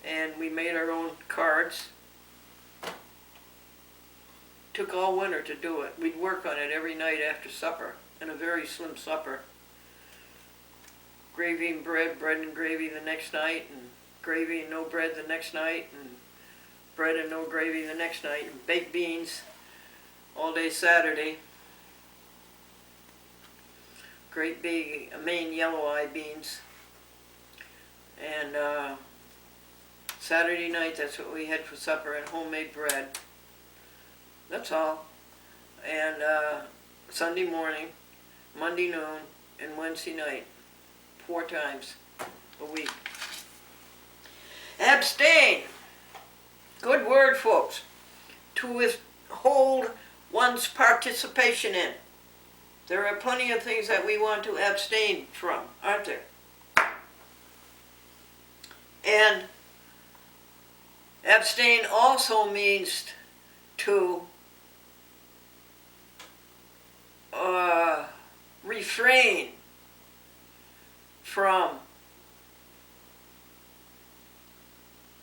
And we made our own cards. Took all winter to do it. We'd work on it every night after supper, and a very slim supper. Gravy and bread and gravy the next night, and gravy and no bread the next night, and bread and no gravy the next night, and baked beans all day Saturday. Great big Maine yellow eye beans. And Saturday night, that's what we had for supper, and homemade bread. That's all. And Sunday morning, Monday noon, and Wednesday night, 4 times a week. Abstain. Good word, folks. To withhold one's participation in. There are plenty of things that we want to abstain from, aren't there? And abstain also means to refrain from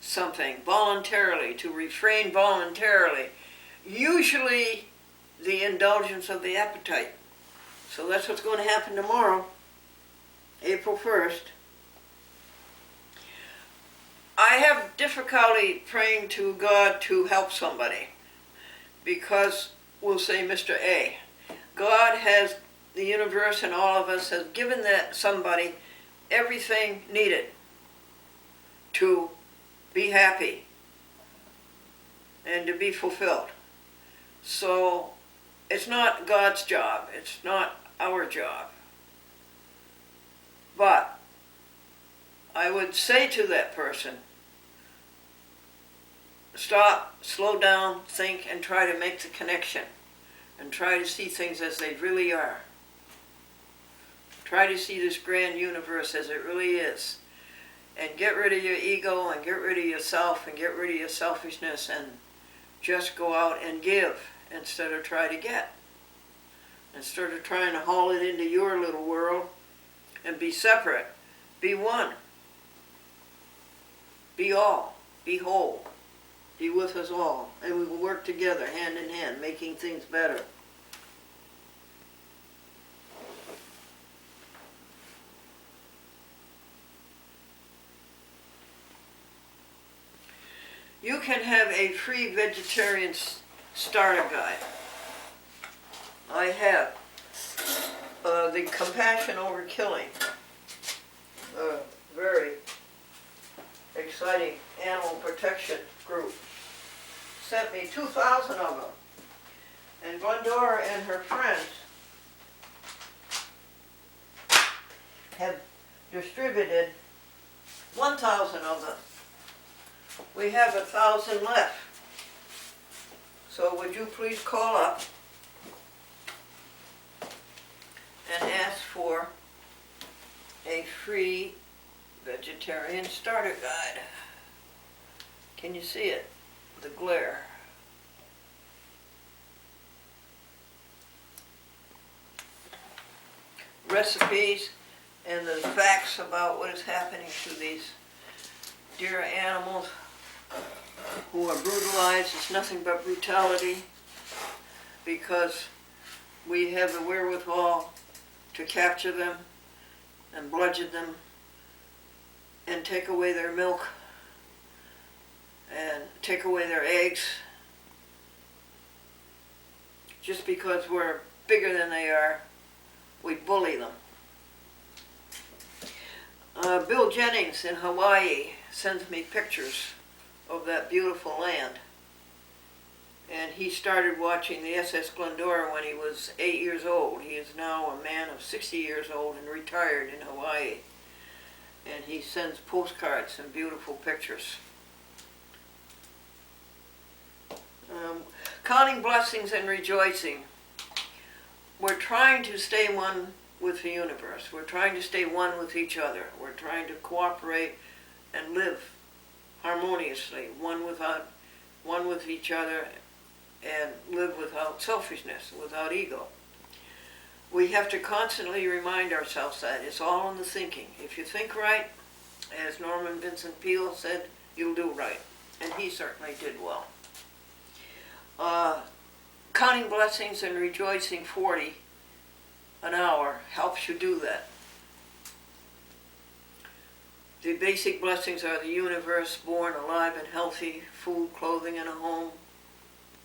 something voluntarily, to refrain voluntarily, usually the indulgence of the appetite. So that's what's going to happen tomorrow, April 1st. I have difficulty praying to God to help somebody because we'll say Mr. A. God has, the universe and all of us has given that somebody everything needed to be happy and to be fulfilled. So it's not God's job, it's not our job. But I would say to that person, stop, slow down, think, and try to make the connection. And try to see things as they really are. Try to see this grand universe as it really is. And get rid of your ego, and get rid of yourself, and get rid of your selfishness, and just go out and give instead of try to get. instead of trying to haul it into your little world and be separate. Be one. Be all. Be whole. Be with us all. And we will work together, hand in hand, making things better. You can have a free vegetarian starter guide. I have the Compassion Over Killing, a very exciting animal protection group, sent me 2,000 of them. And Glendora and her friends have distributed 1,000 of them. We have 1,000 left. So would you please call up and ask for a free vegetarian starter guide. Can you see it? The glare. Recipes and the facts about what is happening to these dear animals who are brutalized. It's nothing but brutality, because we have the wherewithal to capture them and bludgeon them and take away their milk and take away their eggs, just because we're bigger than they are. We bully them. Bill Jennings in Hawaii sends me pictures of that beautiful land. And he started watching the SS Glendora when he was 8 years old. He is now a man of 60 years old and retired in Hawaii. And he sends postcards and beautiful pictures. Counting blessings and rejoicing. We're trying to stay one with the universe. We're trying to stay one with each other. We're trying to cooperate and live harmoniously, one with each other, and live without selfishness, without ego. We have to constantly remind ourselves that it's all in the thinking. If you think right, as Norman Vincent Peale said, you'll do right. And he certainly did well. Counting blessings and rejoicing 40 an hour helps you do that. The basic blessings are the universe, born alive and healthy, food, clothing, and a home,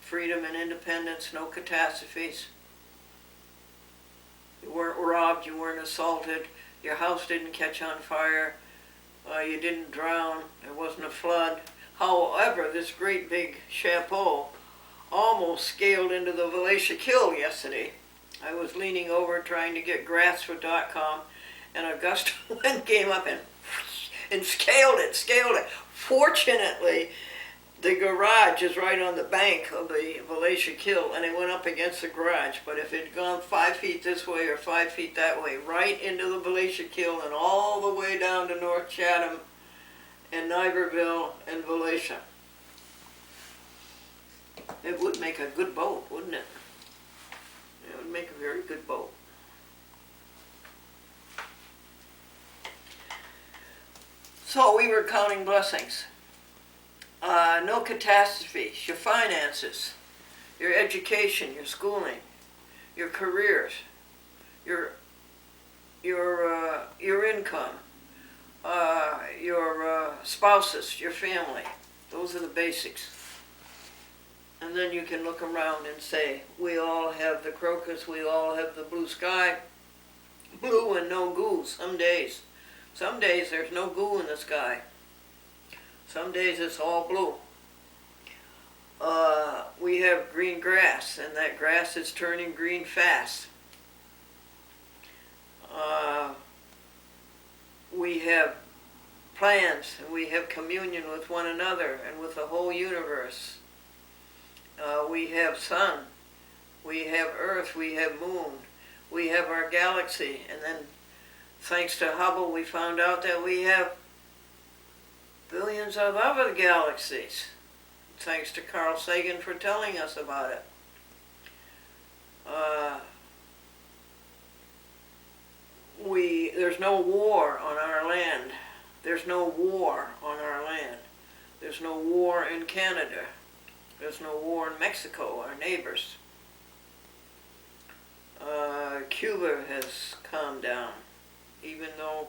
freedom and independence, no catastrophes. You weren't robbed, you weren't assaulted, your house didn't catch on fire, you didn't drown, there wasn't a flood. However, this great big chapeau almost scaled into the Valatia Kill yesterday. I was leaning over trying to get grass for .com, and a gust of wind came up and scaled it. Fortunately, the garage is right on the bank of the Valatia Kill, and it went up against the garage. But if it had gone 5 feet this way or 5 feet that way, right into the Valatia Kill and all the way down to North Chatham and Niverville and Valatia. It would make a good boat, wouldn't it? It would make a very good boat. So we were counting blessings. No catastrophes, your finances, your education, your schooling, your careers, your income, your spouses, your family. Those are the basics. And then you can look around and say, we all have the crocus, we all have the blue sky, blue and no goo some days. Some days there's no goo in the sky. Some days it's all blue. We have green grass, and that grass is turning green fast. We have plans, and we have communion with one another and with the whole universe. We have sun, we have earth, we have moon, we have our galaxy, and then thanks to Hubble we found out that we have billions of other galaxies, thanks to Carl Sagan for telling us about it. there's no war on our land. There's no war on our land. There's no war in Canada. There's no war in Mexico, our neighbors. Cuba has calmed down, even though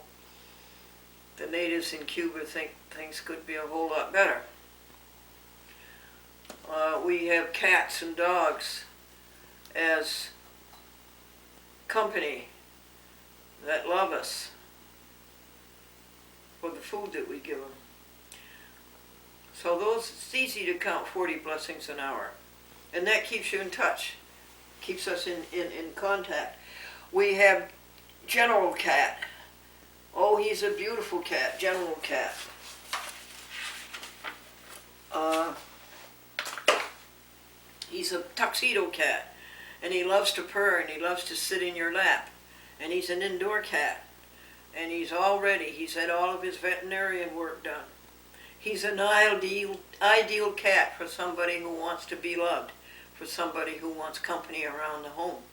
the natives in Cuba think things could be a whole lot better. We have cats and dogs as company that love us for the food that we give them. So it's easy to count 40 blessings an hour. And that keeps you in touch, keeps us in contact. We have General Cat. Oh, he's a beautiful cat, General Cat. He's a tuxedo cat, and he loves to purr, and he loves to sit in your lap. And he's an indoor cat, and he's had all of his veterinarian work done. He's an ideal cat for somebody who wants to be loved, for somebody who wants company around the home.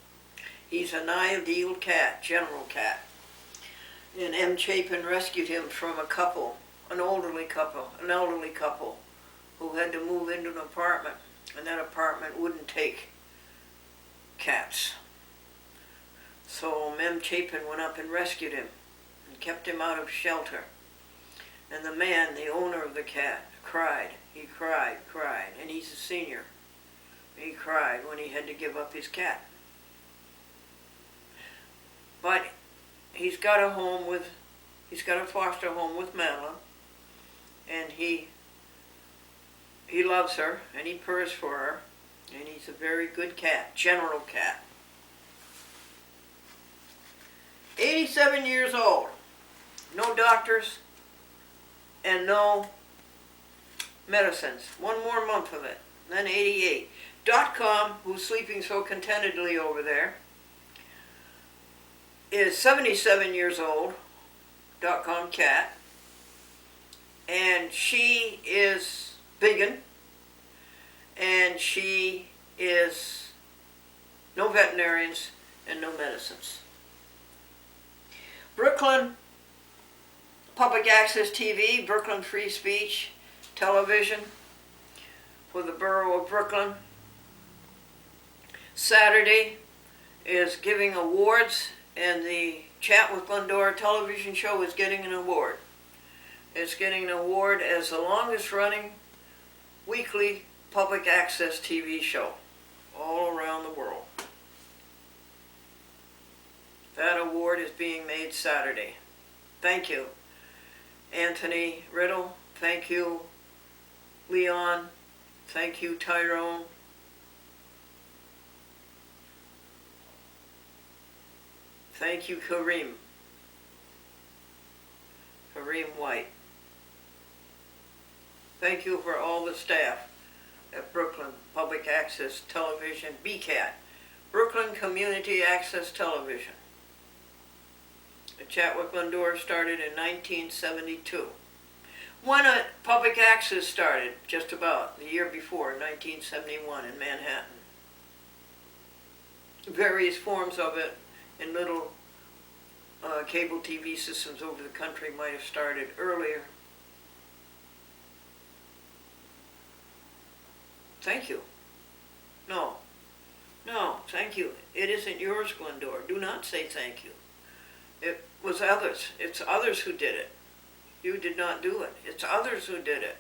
He's an ideal cat, General Cat. And M. Chapin rescued him from a couple, an elderly couple, who had to move into an apartment, and that apartment wouldn't take cats. So M. Chapin went up and rescued him and kept him out of shelter. And the man, the owner of the cat, cried. He cried, and he's a senior. He cried when he had to give up his cat. But he's got a foster home with Madeline, and he loves her, and he purrs for her, and he's a very good cat, General Cat. 87 years old, no doctors, and no medicines. One more month of it, then 88. .com, who's sleeping so contentedly over there, is 77 years old, .com cat, and she is vegan, and she is no veterinarians and no medicines. Brooklyn Public Access TV, Brooklyn Free Speech Television for the borough of Brooklyn. Saturday is giving awards, and the Chat with Glendora television show is getting an award. It's getting an award as the longest running weekly public access TV show all around the world. That award is being made Saturday. Thank you, Anthony Riddle. Thank you, Leon. Thank you, Tyrone. Thank you, Kareem White. Thank you for all the staff at Brooklyn Public Access Television, BCAT, Brooklyn Community Access Television. The Chat with Glendora started in 1972. When public access started, just about the year before, 1971 in Manhattan. Various forms of it in little cable TV systems over the country might have started earlier. Thank you. No, thank you. It isn't yours, Glendora. Do not say thank you. It was others. It's others who did it. You did not do it. It's others who did it.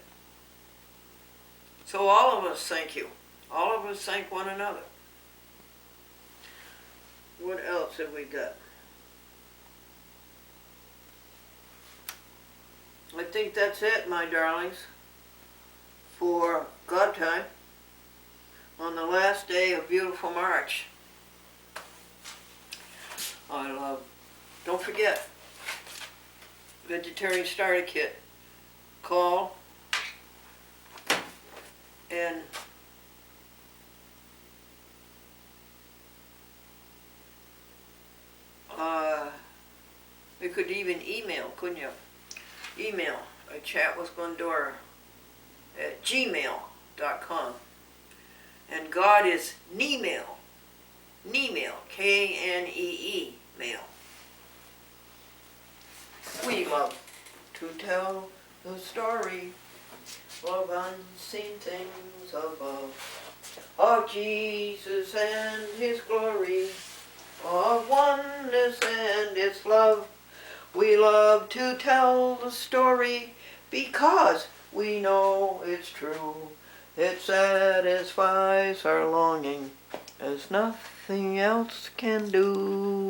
So all of us thank you. All of us thank one another. What else have we got? I think that's it, my darlings, for God time on the last day of beautiful March. Don't forget, Vegetarian Starter Kit. Call and you could even email, couldn't you? Email at chatwithglendora@gmail.com. And God is Knee-mail, Knee-mail, Knee, mail. We love to tell the story of unseen things above, of Jesus and His glory, of oneness and its love. We love to tell the story because we know it's true. It satisfies our longing as nothing else can do.